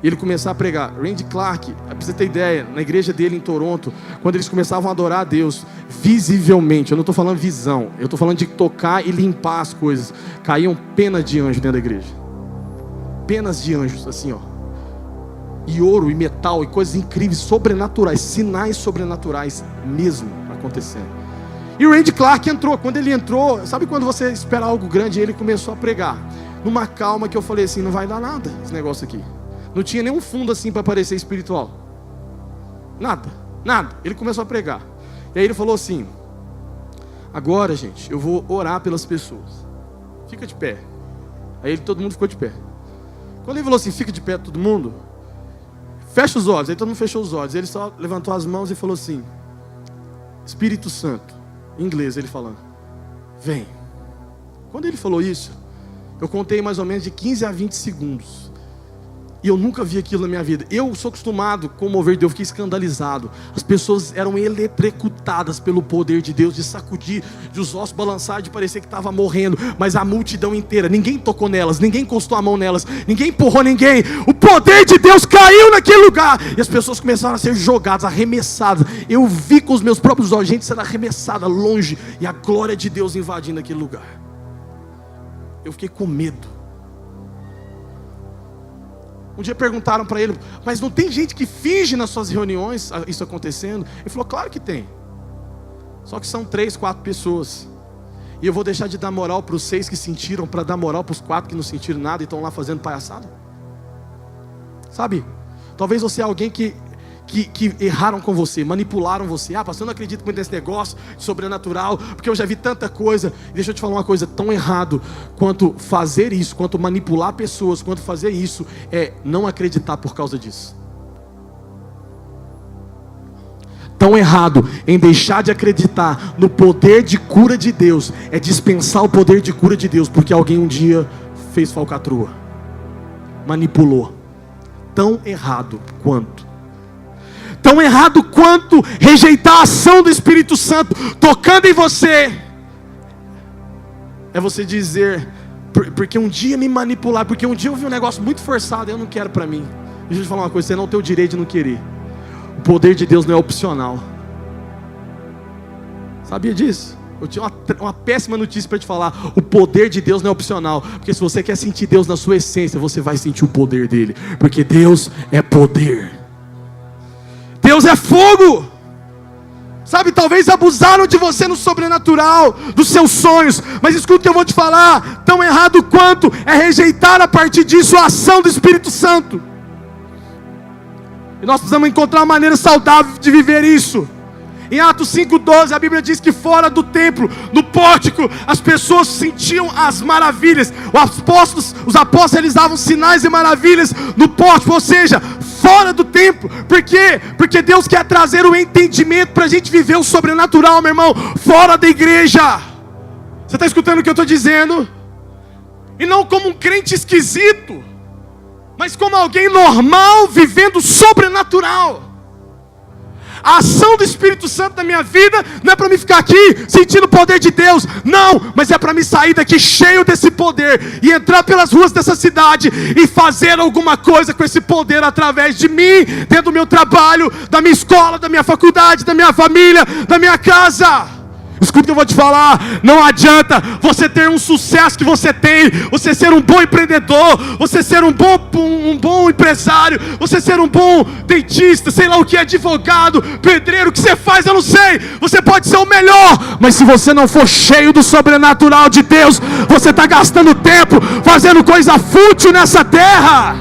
S1: E ele começar a pregar. Randy Clark, pra você ter ideia, na igreja dele em Toronto, quando eles começavam a adorar a Deus, visivelmente, eu não estou falando visão, eu estou falando de tocar e limpar as coisas, caíam penas de anjo dentro da igreja. penas de anjos, assim, ó. E ouro, e metal, e coisas incríveis, sobrenaturais, sinais sobrenaturais mesmo acontecendo. E o Randy Clark entrou. Quando ele entrou, sabe quando você espera algo grande? Ele começou a pregar, numa calma que eu falei assim, não vai dar nada esse negócio aqui. Não tinha nenhum fundo assim para parecer espiritual. Nada. Ele começou a pregar. E aí ele falou assim, agora, gente, eu vou orar pelas pessoas. Fica de pé. Aí todo mundo ficou de pé. Quando ele falou assim, fica de pé todo mundo, fecha os olhos. Aí todo mundo fechou os olhos. Ele só levantou as mãos e falou assim, Espírito Santo, em inglês ele falando, vem. Quando ele falou isso, eu contei mais ou menos de 15 a 20 segundos. E eu nunca vi aquilo na minha vida. Eu sou acostumado com o mover de Deus, fiquei escandalizado. As pessoas eram eletrocutadas pelo poder de Deus, de sacudir, de os ossos balançar, de parecer que estava morrendo. Mas a multidão inteira, ninguém tocou nelas, ninguém encostou a mão nelas, ninguém empurrou ninguém. O poder de Deus caiu naquele lugar. E as pessoas começaram a ser jogadas, arremessadas. Eu vi com os meus próprios olhos, gente sendo arremessada longe. E a glória de Deus invadindo aquele lugar. Eu fiquei com medo. Um dia perguntaram para ele, mas não tem gente que finge nas suas reuniões isso acontecendo? Ele falou, claro que tem. Só que são 3, 4 pessoas. E eu vou deixar de dar moral para os 6 que sentiram, para dar moral para os 4 que não sentiram nada e estão lá fazendo palhaçada? Sabe? Talvez você é alguém que erraram com você, manipularam você. Pastor, eu não acredito muito nesse negócio de sobrenatural, porque eu já vi tanta coisa. E deixa eu te falar uma coisa, tão errado quanto fazer isso, quanto manipular pessoas, quanto fazer isso, é não acreditar por causa disso. Tão errado em deixar de acreditar no poder de cura de Deus, é dispensar o poder de cura de Deus, porque alguém um dia fez falcatrua, manipulou. Tão errado quanto. Tão errado quanto rejeitar a ação do Espírito Santo tocando em você. É você dizer, porque um dia me manipular, porque um dia eu vi um negócio muito forçado, eu não quero para mim. Deixa eu te falar uma coisa, você não tem o direito de não querer. O poder de Deus não é opcional. Sabia disso? Eu tinha uma péssima notícia para te falar. O poder de Deus não é opcional. Porque se você quer sentir Deus na sua essência, você vai sentir o poder dele. Porque Deus é poder. Deus é fogo. Sabe, talvez abusaram de você no sobrenatural, dos seus sonhos. Mas escuta o que eu vou te falar. Tão errado quanto é rejeitar a partir disso a ação do Espírito Santo. E nós precisamos encontrar uma maneira saudável de viver isso. Em Atos 5,12 a Bíblia diz que fora do templo, no pórtico, as pessoas sentiam as maravilhas. Os apóstolos realizavam sinais e maravilhas no pórtico, ou seja, fora do templo. Por quê? Porque Deus quer trazer o entendimento para a gente viver o sobrenatural, meu irmão, fora da igreja. Você está escutando o que eu estou dizendo? E não como um crente esquisito, mas como alguém normal vivendo o sobrenatural. A ação do Espírito Santo na minha vida não é para mim ficar aqui sentindo o poder de Deus, não, mas é para mim sair daqui cheio desse poder e entrar pelas ruas dessa cidade e fazer alguma coisa com esse poder através de mim, dentro do meu trabalho, da minha escola, da minha faculdade, da minha família, da minha casa. Escuta o que eu vou te falar, não adianta você ter um sucesso que você tem, você ser um bom empreendedor, você ser um bom empresário, você ser um bom dentista, sei lá o que, advogado, pedreiro, o que você faz eu não sei, você pode ser o melhor, mas se você não for cheio do sobrenatural de Deus, você está gastando tempo fazendo coisa fútil nessa terra.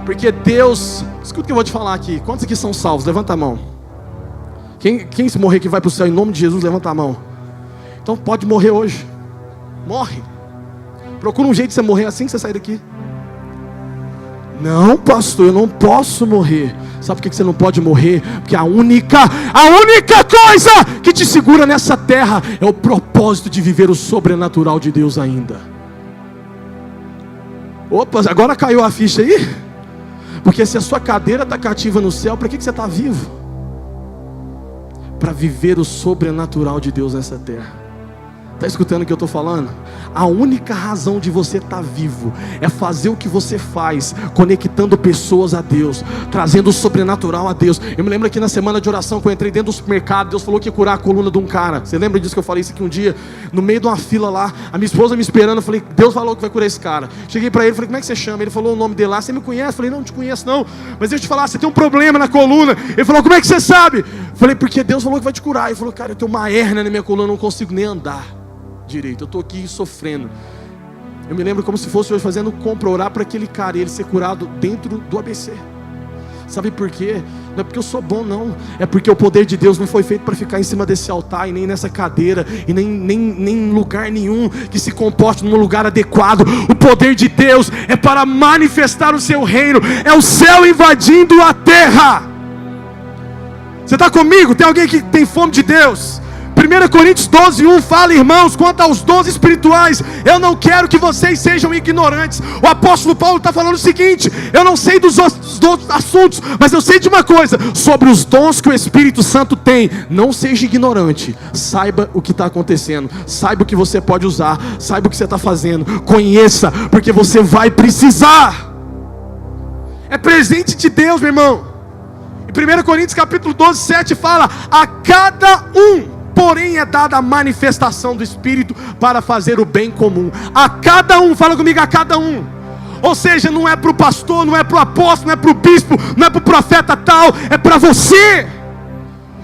S1: Porque Deus, escuta o que eu vou te falar aqui, quantos aqui são salvos? Levanta a mão. Quem se morrer que vai para o céu em nome de Jesus, levanta a mão. Então pode morrer hoje. Morre. Procura um jeito de você morrer assim que você sair daqui. Não, pastor, eu não posso morrer. Sabe por que você não pode morrer? Porque a única coisa que te segura nessa terra é o propósito de viver o sobrenatural de Deus ainda. Opa, agora caiu a ficha aí? Porque se a sua cadeira está cativa no céu, para que você está vivo? Para viver o sobrenatural de Deus nessa terra. Está escutando o que eu estou falando? A única razão de você estar vivo é fazer o que você faz, conectando pessoas a Deus, trazendo o sobrenatural a Deus. Eu me lembro aqui na semana de oração, que eu entrei dentro do supermercado, Deus falou que ia curar a coluna de um cara. Você lembra disso que eu falei isso aqui um dia? No meio de uma fila lá, a minha esposa me esperando, eu falei, Deus falou que vai curar esse cara. Cheguei para ele, falei, como é que você chama? Ele falou o nome dele lá, você me conhece? Eu falei, não te conheço não, mas deixa eu te falar, você tem um problema na coluna. Ele falou, como é que você sabe? Eu falei, porque Deus falou que vai te curar. Ele falou, cara, eu tenho uma hérnia na minha coluna, eu não consigo nem andar direito, eu estou aqui sofrendo. Eu me lembro como se fosse hoje fazendo compra, orar para aquele cara e ele ser curado dentro do ABC. Sabe por quê? Não é porque eu sou bom não, é porque o poder de Deus não foi feito para ficar em cima desse altar, e nem nessa cadeira, e nem em lugar nenhum que se comporte num lugar adequado. O poder de Deus é para manifestar o seu reino, é o céu invadindo a terra. Você está comigo? Tem alguém que tem fome de Deus? 1 Coríntios 12:1 fala, irmãos, quanto aos dons espirituais, eu não quero que vocês sejam ignorantes. O apóstolo Paulo está falando o seguinte: eu não sei dos outros assuntos, mas eu sei de uma coisa, sobre os dons que o Espírito Santo tem. Não seja ignorante, saiba o que está acontecendo, saiba o que você pode usar, saiba o que você está fazendo, conheça, porque você vai precisar. É presente de Deus, meu irmão. Em 1 Coríntios capítulo 12:7 fala, a cada um porém é dada a manifestação do Espírito para fazer o bem comum. A cada um, fala comigo, a cada um. Ou seja, não é para o pastor, não é para o apóstolo, não é para o bispo, não é para o profeta tal, é para você.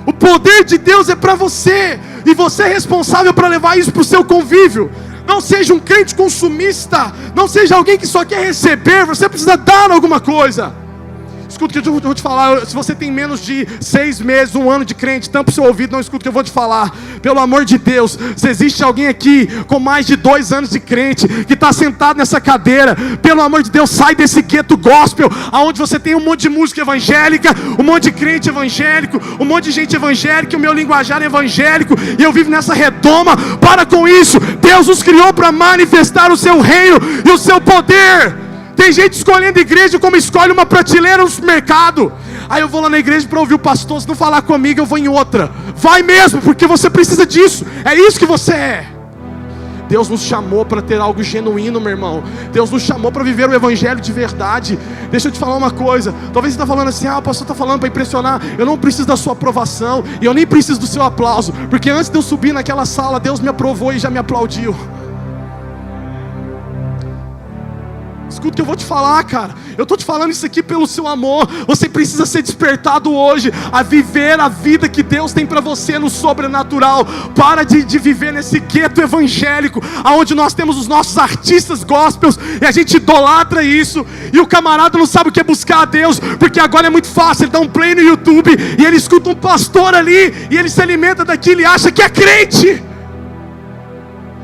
S1: O poder de Deus é para você, e você é responsável para levar isso para o seu convívio. Não seja um crente consumista, não seja alguém que só quer receber, você precisa dar alguma coisa. Escuta o que eu vou te falar. Se você tem menos de 6 meses, 1 ano de crente, tampa o seu ouvido, não escuta o que eu vou te falar. Pelo amor de Deus, se existe alguém aqui com mais de 2 anos de crente, que está sentado nessa cadeira, pelo amor de Deus, sai desse gueto gospel, onde você tem um monte de música evangélica, um monte de crente evangélico, um monte de gente evangélica, o meu linguajar é evangélico, e eu vivo nessa redoma. Para com isso. Deus nos criou para manifestar o seu reino e o seu poder. Tem gente escolhendo igreja como escolhe uma prateleira no supermercado. Aí eu vou lá na igreja para ouvir o pastor, se não falar comigo eu vou em outra. Vai mesmo, porque você precisa disso. É isso que você é. Deus nos chamou para ter algo genuíno, meu irmão. Deus nos chamou para viver o evangelho de verdade. Deixa eu te falar uma coisa. Talvez você está falando assim, o pastor está falando para impressionar. Eu não preciso da sua aprovação, e eu nem preciso do seu aplauso, porque antes de eu subir naquela sala, Deus me aprovou e já me aplaudiu. Escuta o que eu vou te falar, cara. Eu estou te falando isso aqui pelo seu amor. Você precisa ser despertado hoje a viver a vida que Deus tem para você no sobrenatural. Para de viver nesse gueto evangélico, onde nós temos os nossos artistas gospels, e a gente idolatra isso, e o camarada não sabe o que é buscar a Deus, porque agora é muito fácil. Ele dá um play no YouTube, e ele escuta um pastor ali, e ele se alimenta daquilo e acha que é crente,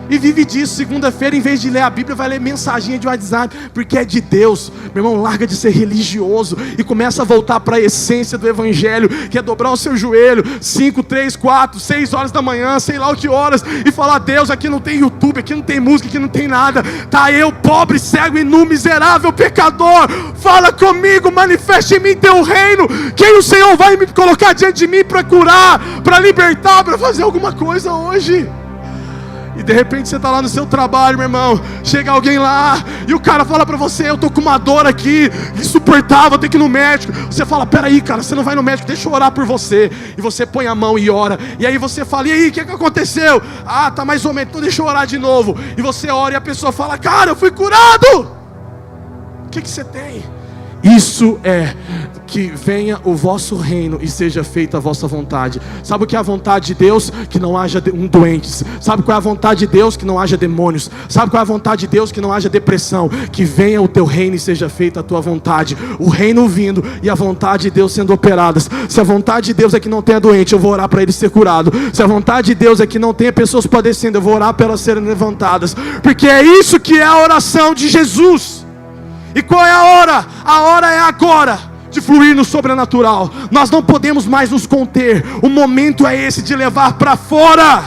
S1: e vive disso. Segunda-feira, em vez de ler a Bíblia, vai ler mensaginha de WhatsApp, porque é de Deus. Meu irmão, larga de ser religioso e começa a voltar para a essência do Evangelho, que é dobrar o seu joelho 5, 3, 4, 6 horas da manhã, sei lá o que horas, e falar: Deus, aqui não tem YouTube, aqui não tem música, aqui não tem nada. Tá eu, pobre, cego e nu, miserável, pecador. Fala comigo, manifeste em mim teu reino. Quem o Senhor vai me colocar diante de mim para curar, para libertar, para fazer alguma coisa hoje? E de repente você está lá no seu trabalho, meu irmão, chega alguém lá, e o cara fala para você: eu estou com uma dor aqui, insuportável, tenho que ir no médico. Você fala: peraí, cara, você não vai no médico, deixa eu orar por você. E você põe a mão e ora, e aí você fala: e aí, o que aconteceu? Tá mais ou menos, então deixa eu orar de novo. E você ora e a pessoa fala: cara, eu fui curado. O que você tem? Isso é que venha o vosso reino e seja feita a vossa vontade. Sabe o que é a vontade de Deus? Que não haja doentes. Sabe qual é a vontade de Deus? Que não haja demônios. Sabe qual é a vontade de Deus? Que não haja depressão. Que venha o teu reino e seja feita a tua vontade. O reino vindo e a vontade de Deus sendo operadas. Se a vontade de Deus é que não tenha doente, eu vou orar para ele ser curado. Se a vontade de Deus é que não tenha pessoas padecendo, eu vou orar para elas serem levantadas. Porque é isso que é a oração de Jesus. E qual é a hora? A hora é agora de fluir no sobrenatural. Nós não podemos mais nos conter. O momento é esse de levar para fora.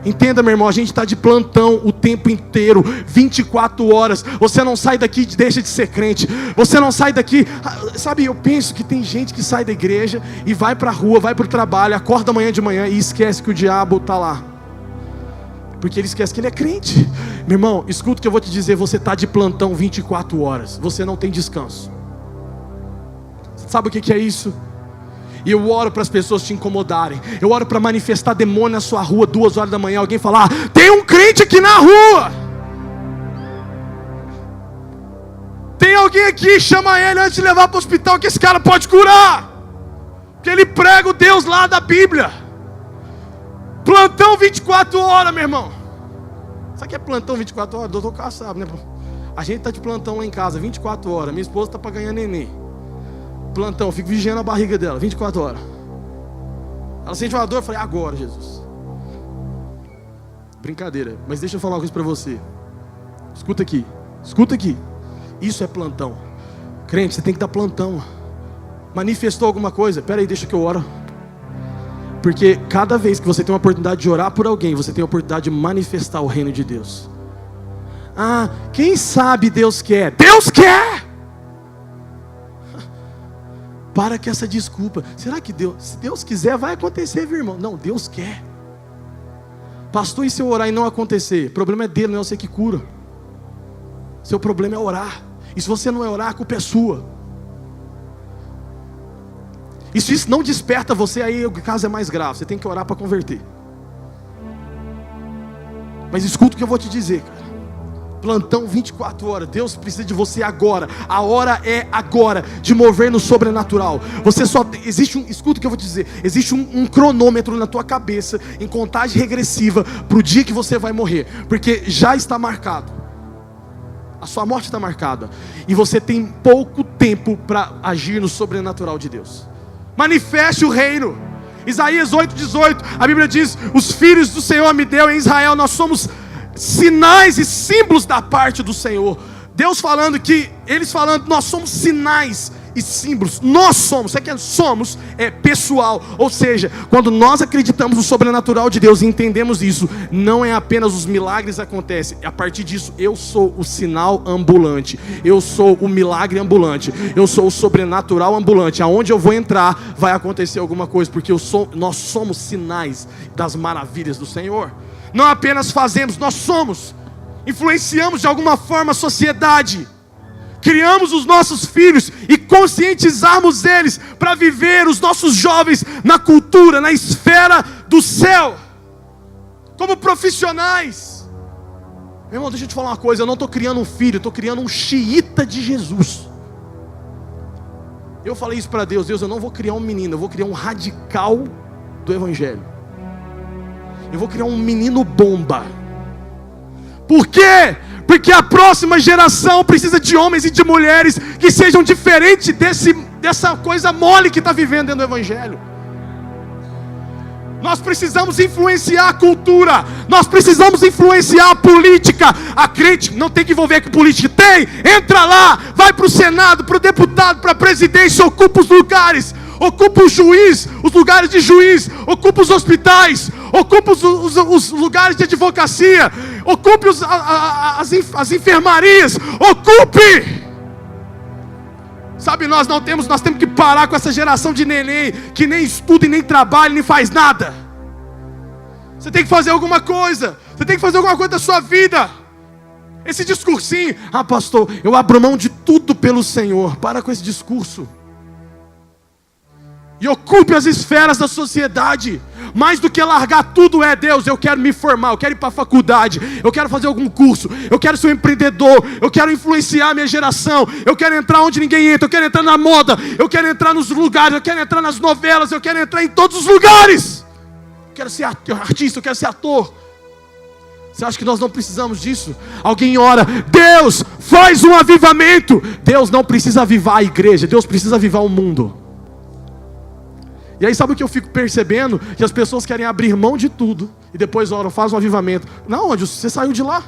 S1: Entenda, meu irmão, a gente está de plantão o tempo inteiro, 24 horas. Você não sai daqui e deixa de ser crente. Você não sai daqui. Sabe, eu penso que tem gente que sai da igreja e vai para a rua, vai para o trabalho, acorda amanhã de manhã e esquece que o diabo está lá. Porque ele esquece que ele é crente. Meu irmão, escuta o que eu vou te dizer. Você está de plantão 24 horas. Você não tem descanso. Sabe o que é isso? E eu oro para as pessoas te incomodarem. Eu oro para manifestar demônio na sua rua 2 horas da manhã. Alguém falar: tem um crente aqui na rua. Tem alguém aqui, chama ele antes de levar para o hospital, que esse cara pode curar. Que ele prega o Deus lá da Bíblia. Plantão 24 horas, meu irmão. Sabe o que é plantão 24 horas? Doutor Carlos sabe, né? A gente está de plantão lá em casa 24 horas. Minha esposa está para ganhar neném. Plantão, fico vigiando a barriga dela 24 horas. Ela sente uma dor, eu falei: agora, Jesus. Brincadeira, mas deixa eu falar uma coisa para você. Escuta aqui, escuta aqui. Isso é plantão. Crente, você tem que dar plantão. Manifestou alguma coisa? Pera aí, deixa que eu oro. Porque cada vez que você tem uma oportunidade de orar por alguém, você tem a oportunidade de manifestar o reino de Deus. Ah, quem sabe Deus quer? Deus quer! Para com essa desculpa. Será que Deus, se Deus quiser, vai acontecer, viu, irmão? Não, Deus quer. Pastor, e se eu orar e não acontecer? O problema é dele, não é você que cura. Seu problema é orar. E se você não é orar, a culpa é sua. E se isso não desperta você, aí o caso é mais grave. Você tem que orar para converter. Mas escuta o que eu vou te dizer, cara. Plantão 24 horas. Deus precisa de você agora. A hora é agora de mover no sobrenatural. Você só existe escuta o que eu vou te dizer. Existe um cronômetro na tua cabeça, em contagem regressiva, para o dia que você vai morrer. Porque já está marcado. A sua morte está marcada. E você tem pouco tempo para agir no sobrenatural de Deus. Manifeste o reino. Isaías 8:18, a Bíblia diz: os filhos do Senhor me deu. Em Israel nós somos sinais e símbolos da parte do Senhor. Deus falando que, eles falando, nós somos sinais e símbolos. Nós somos, sabe que somos? É pessoal. Ou seja, quando nós acreditamos no sobrenatural de Deus e entendemos isso, não é apenas os milagres acontecem. A partir disso, eu sou o sinal ambulante. Eu sou o milagre ambulante. Eu sou o sobrenatural ambulante. Aonde eu vou entrar, vai acontecer alguma coisa. Porque nós somos sinais das maravilhas do Senhor. Não apenas fazemos, nós somos. Influenciamos de alguma forma a sociedade. Criamos os nossos filhos e conscientizarmos eles para viver os nossos jovens na cultura, na esfera do céu, como profissionais. Meu irmão, deixa eu te falar uma coisa. Eu não estou criando um filho, eu estou criando um xiita de Jesus. Eu falei isso para Deus: Deus, eu não vou criar um menino, eu vou criar um radical do Evangelho. Eu vou criar um menino bomba. Por quê? Porque a próxima geração precisa de homens e de mulheres que sejam diferentes dessa coisa mole que está vivendo dentro do Evangelho. Nós precisamos influenciar a cultura. Nós precisamos influenciar a política. A crente não tem que envolver com política. Tem, entra lá, vai para o Senado, para o deputado, para a presidência, ocupa os lugares. Ocupa o juiz, os lugares de juiz. Ocupa os hospitais. Ocupa os lugares de advocacia. Ocupe as enfermarias. Ocupe. Sabe, nós temos que parar com essa geração de neném que nem estuda e nem trabalha, nem faz nada. Você tem que fazer alguma coisa. Você tem que fazer alguma coisa da sua vida. Esse discursinho: ah, pastor, eu abro mão de tudo pelo Senhor. Para com esse discurso. E ocupe as esferas da sociedade. Mais do que largar tudo é: Deus, eu quero me formar, eu quero ir para a faculdade, eu quero fazer algum curso, eu quero ser um empreendedor, eu quero influenciar a minha geração, eu quero entrar onde ninguém entra, eu quero entrar na moda, eu quero entrar nos lugares, eu quero entrar nas novelas, eu quero entrar em todos os lugares. Eu quero ser artista, eu quero ser ator. Você acha que nós não precisamos disso? Alguém ora: Deus, faz um avivamento. Deus não precisa avivar a igreja, Deus precisa avivar o mundo. E aí sabe o que eu fico percebendo? Que as pessoas querem abrir mão de tudo e depois oram: faz um avivamento. Não, onde você saiu de lá?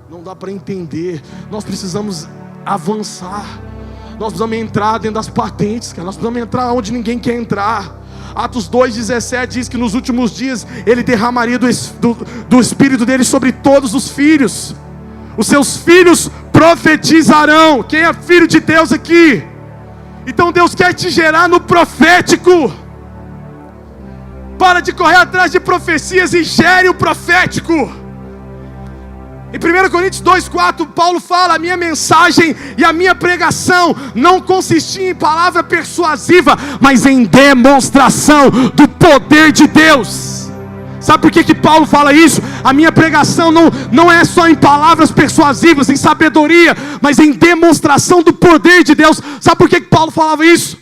S1: Não dá para entender. Nós precisamos avançar. Nós precisamos entrar dentro das patentes, cara. Nós precisamos entrar onde ninguém quer entrar. Atos 2,17 diz que nos últimos dias Ele derramaria do Espírito dele sobre todos os filhos. Os seus filhos profetizarão. Quem é filho de Deus aqui? Então Deus quer te gerar no profético. Para de correr atrás de profecias e gere o profético. Em 1 Coríntios 2,4, Paulo fala: a minha mensagem e a minha pregação não consistia em palavra persuasiva, mas em demonstração do poder de Deus. Sabe por que Paulo fala isso? A minha pregação não é só em palavras persuasivas, em sabedoria, mas em demonstração do poder de Deus. Sabe por que Paulo falava isso?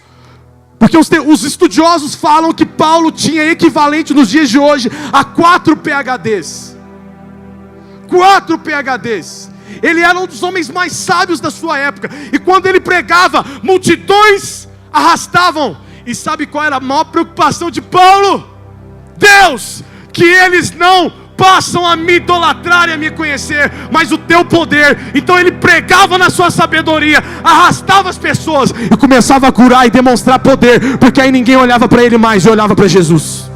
S1: Porque os estudiosos falam que Paulo tinha equivalente nos dias de hoje a 4 PhDs. 4 PhDs. Ele era um dos homens mais sábios da sua época. E quando ele pregava, multidões arrastavam. E sabe qual era a maior preocupação de Paulo? Deus, que eles não passam a me idolatrar e a me conhecer, mas o teu poder. Então ele pregava na sua sabedoria, arrastava as pessoas e começava a curar e demonstrar poder, porque aí ninguém olhava para ele mais, e olhava para Jesus.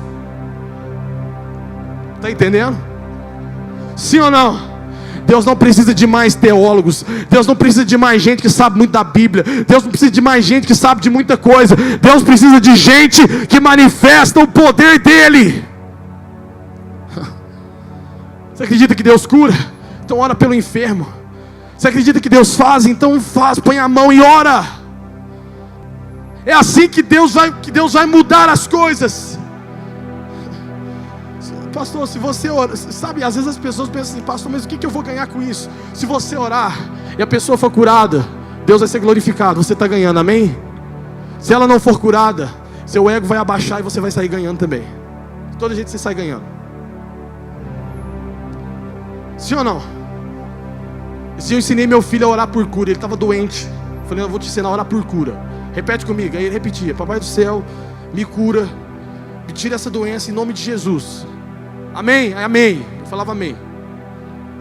S1: Está entendendo? Sim ou não? Deus não precisa de mais teólogos. Deus não precisa de mais gente que sabe muito da Bíblia. Deus não precisa de mais gente que sabe de muita coisa. Deus precisa de gente que manifesta o poder dele. Você acredita que Deus cura? Então ora pelo enfermo. Você acredita que Deus faz? Então faz, põe a mão e ora. É assim que Deus vai mudar as coisas. Pastor, se você orar, sabe, às vezes as pessoas pensam assim: pastor, mas o que eu vou ganhar com isso? Se você orar e a pessoa for curada, Deus vai ser glorificado, você está ganhando, amém? Se ela não for curada, seu ego vai abaixar e você vai sair ganhando também. De todo jeito você sai ganhando. Sim ou não? Se eu ensinei meu filho a orar por cura, ele estava doente. Eu falei: eu vou te ensinar a orar por cura. Repete comigo. Aí ele repetia: papai do céu, me cura, me tira essa doença em nome de Jesus. Amém? Amém. Eu falava amém.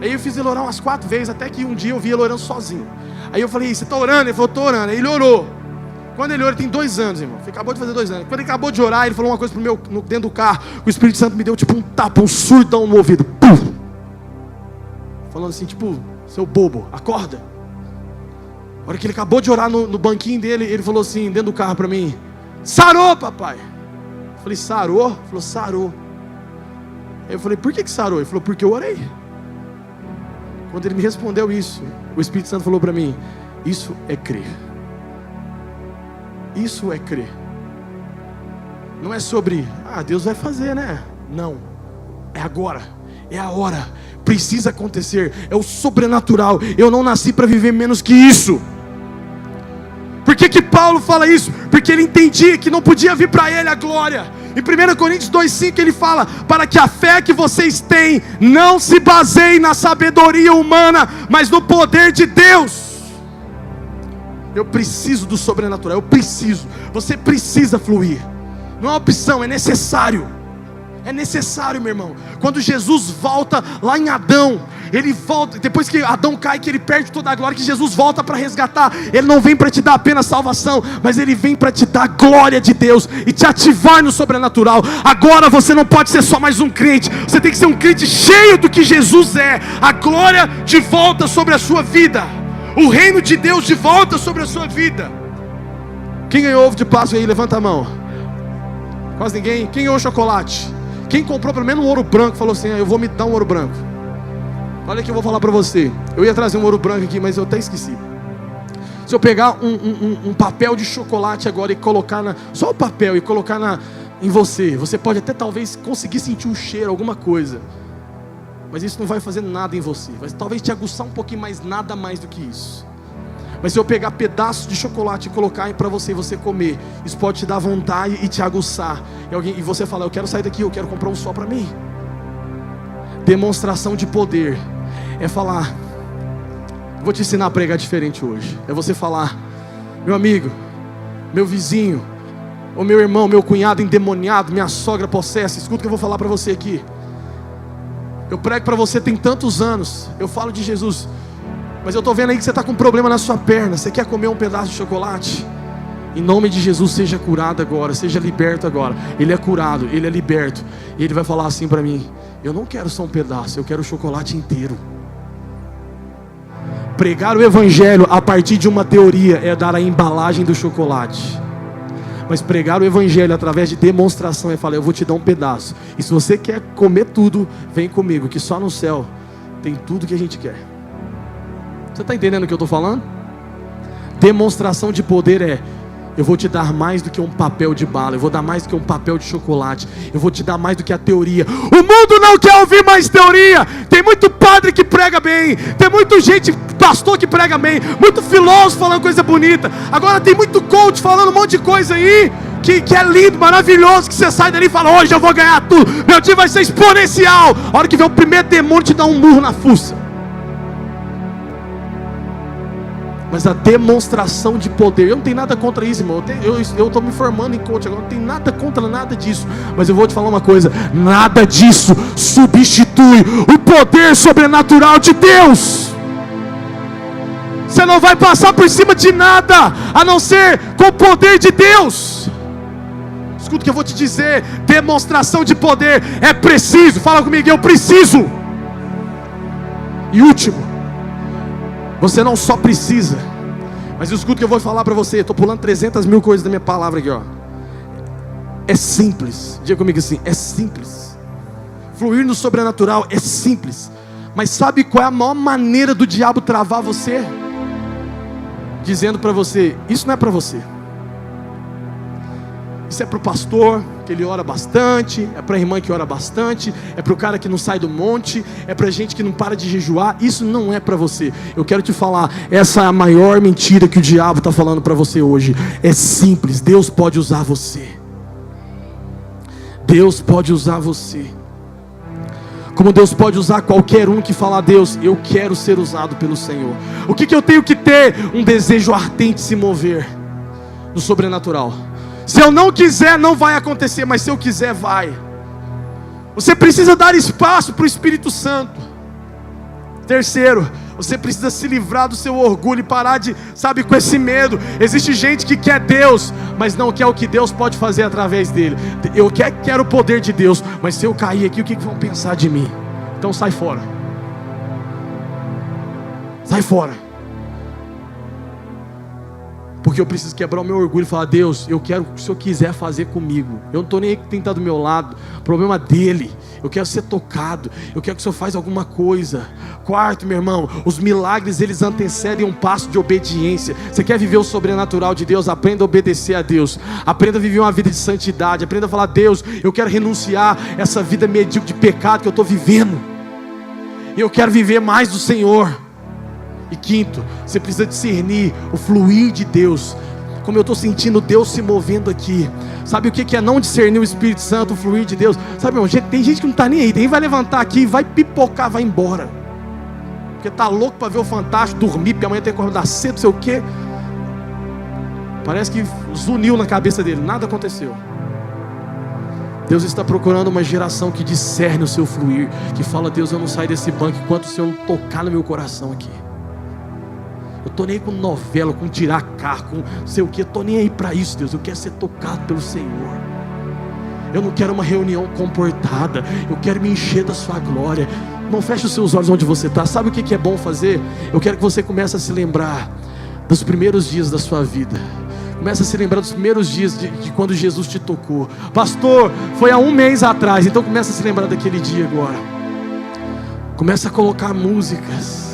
S1: Aí eu fiz ele orar umas 4 vezes, até que um dia eu vi ele orando sozinho. Aí eu falei: você está orando? Ele falou: estou orando. Aí ele orou. Quando ele orou, ele tem 2 anos, irmão. Ele acabou de fazer 2 anos. Quando ele acabou de orar, ele falou uma coisa pro meu, dentro do carro. O Espírito Santo me deu tipo um tapa, um surdão no ouvido. Pum! Falando assim, tipo: seu bobo, acorda. A hora que ele acabou de orar no banquinho dele, ele falou assim, dentro do carro para mim: sarou, papai. Eu falei: sarou? Ele falou: sarou. Aí eu falei: por que sarou? Ele falou: porque eu orei. Quando ele me respondeu isso, o Espírito Santo falou para mim: isso é crer. Isso é crer. Não é sobre, Deus vai fazer, né? Não, é agora, é a hora, precisa acontecer, é o sobrenatural. Eu não nasci para viver menos que isso. Por que Paulo fala isso? Porque ele entendia que não podia vir para ele a glória. Em 1 Coríntios 2,5 ele fala: para que a fé que vocês têm não se baseie na sabedoria humana, mas no poder de Deus. Eu preciso do sobrenatural, eu preciso. Você precisa fluir. Não é opção, é necessário. É necessário, meu irmão. Quando Jesus volta lá em Adão, ele volta, depois que Adão cai, que ele perde toda a glória, que Jesus volta para resgatar. Ele não vem para te dar apenas salvação, mas ele vem para te dar a glória de Deus e te ativar no sobrenatural. Agora você não pode ser só mais um crente, você tem que ser um crente cheio do que Jesus é. A glória de volta sobre a sua vida, o reino de Deus de volta sobre a sua vida. Quem ganhou ovo de Páscoa aí? Levanta a mão. Quase ninguém. Quem ganhou chocolate? Quem comprou pelo menos um ouro branco, falou assim: eu vou me dar um ouro branco. Olha que eu vou falar para você. Eu ia trazer um ouro branco aqui, mas eu até esqueci. Se eu pegar um papel de chocolate agora e colocar só o papel e colocar em você, você pode até talvez conseguir sentir o cheiro, alguma coisa, mas isso não vai fazer nada em você. Vai talvez te aguçar um pouquinho, mas nada mais do que isso. Mas se eu pegar pedaços de chocolate e colocar para você e você comer, isso pode te dar vontade e te aguçar. E você fala: eu quero sair daqui, eu quero comprar um só para mim. Demonstração de poder é falar: vou te ensinar a pregar diferente hoje. É você falar: meu amigo, meu vizinho, o meu irmão, meu cunhado endemoniado, minha sogra possessa, escuta o que eu vou falar para você aqui. Eu prego para você tem tantos anos, eu falo de Jesus, mas eu estou vendo aí que você está com um problema na sua perna. Você quer comer um pedaço de chocolate? Em nome de Jesus, seja curado agora, seja liberto agora. Ele é curado, ele é liberto. E ele vai falar assim para mim: eu não quero só um pedaço, eu quero o chocolate inteiro. Pregar o evangelho a partir de uma teoria é dar a embalagem do chocolate, Mas pregar o evangelho através de demonstração é falar: eu vou te dar um pedaço. E se você quer comer tudo, vem comigo, que só no céu tem tudo que a gente quer. Você está entendendo o que eu estou falando? Demonstração de poder é: eu vou te dar mais do que um papel de bala, eu vou dar mais do que um papel de chocolate, eu vou te dar mais do que a teoria. O mundo não quer ouvir mais teoria. Tem muito padre que prega bem, tem muita gente, pastor que prega bem, muito filósofo falando coisa bonita. Agora tem muito coach falando um monte de coisa aí que é lindo, maravilhoso, que você sai dali e fala: hoje eu vou ganhar tudo, meu dia vai ser exponencial. A hora que vem o primeiro demônio te dá um murro na fuça. Mas a demonstração de poder, eu não tenho nada contra isso, irmão. Eu estou me formando em coach agora, não tenho nada contra nada disso. Mas eu vou te falar uma coisa: nada disso substitui o poder sobrenatural de Deus. Você não vai passar por cima de nada a não ser com o poder de Deus. Escuta o que eu vou te dizer: demonstração de poder é preciso. Fala comigo: eu preciso. E último, você não só precisa, mas escuta o que eu vou falar para você. Estou pulando 300 mil coisas da minha palavra aqui, ó. É simples. Diga comigo assim: é simples. Fluir no sobrenatural é simples. Mas sabe qual é a maior maneira do diabo travar você? Dizendo para você: isso não é para você. Isso é para o pastor, que ele ora bastante, é para a irmã que ora bastante, é para o cara que não sai do monte, é para a gente que não para de jejuar. Isso não é para você. Eu quero te falar, essa é a maior mentira que o diabo está falando para você hoje. É simples, Deus pode usar você. Deus pode usar você. Como Deus pode usar qualquer um que fala: Deus, eu quero ser usado pelo Senhor. O que eu tenho que ter? Um desejo ardente de se mover no sobrenatural. Se eu não quiser, não vai acontecer, mas se eu quiser, vai. Você precisa dar espaço para o Espírito Santo. Terceiro, você precisa se livrar do seu orgulho e parar de, com esse medo. Existe gente que quer Deus, mas não quer o que Deus pode fazer através dele. Eu quero o poder de Deus, mas se eu cair aqui, o que vão pensar de mim? Então sai fora. Sai fora. Porque eu preciso quebrar o meu orgulho e falar: Deus, eu quero o que o Senhor quiser fazer comigo. Eu não estou nem aí que tem que estar do meu lado. Problema dele. Eu quero ser tocado. Eu quero que o Senhor faça alguma coisa. Quarto, meu irmão, os milagres, eles antecedem um passo de obediência. Você quer viver o sobrenatural de Deus? Aprenda a obedecer a Deus. Aprenda a viver uma vida de santidade. Aprenda a falar: Deus, eu quero renunciar essa vida medíocre de pecado que eu estou vivendo. Eu quero viver mais do Senhor. E quinto, você precisa discernir o fluir de Deus. Como eu estou sentindo Deus se movendo aqui. Sabe o que é não discernir o Espírito Santo, o fluir de Deus? Sabe, irmão, tem gente que não está nem aí. Tem vai levantar aqui, vai pipocar, vai embora. Porque está louco para ver o Fantástico, dormir, porque amanhã tem que acordar cedo, não sei o quê. Parece que zuniu na cabeça dele, nada aconteceu. Deus está procurando uma geração que discerne o seu fluir, que fala: Deus, eu não saio desse banco enquanto o Senhor não tocar no meu coração aqui. Eu estou nem aí com novela, com tirar carro, com não sei o que. Eu estou nem aí para isso, Deus. Eu quero ser tocado pelo Senhor. Eu não quero uma reunião comportada. Eu quero me encher da sua glória. Não feche os seus olhos onde você está. Sabe o que é bom fazer? Eu quero que você comece a se lembrar dos primeiros dias da sua vida. Comece a se lembrar dos primeiros dias de quando Jesus te tocou. Pastor, foi há 1 mês atrás. Então comece a se lembrar daquele dia agora. Comece a colocar músicas.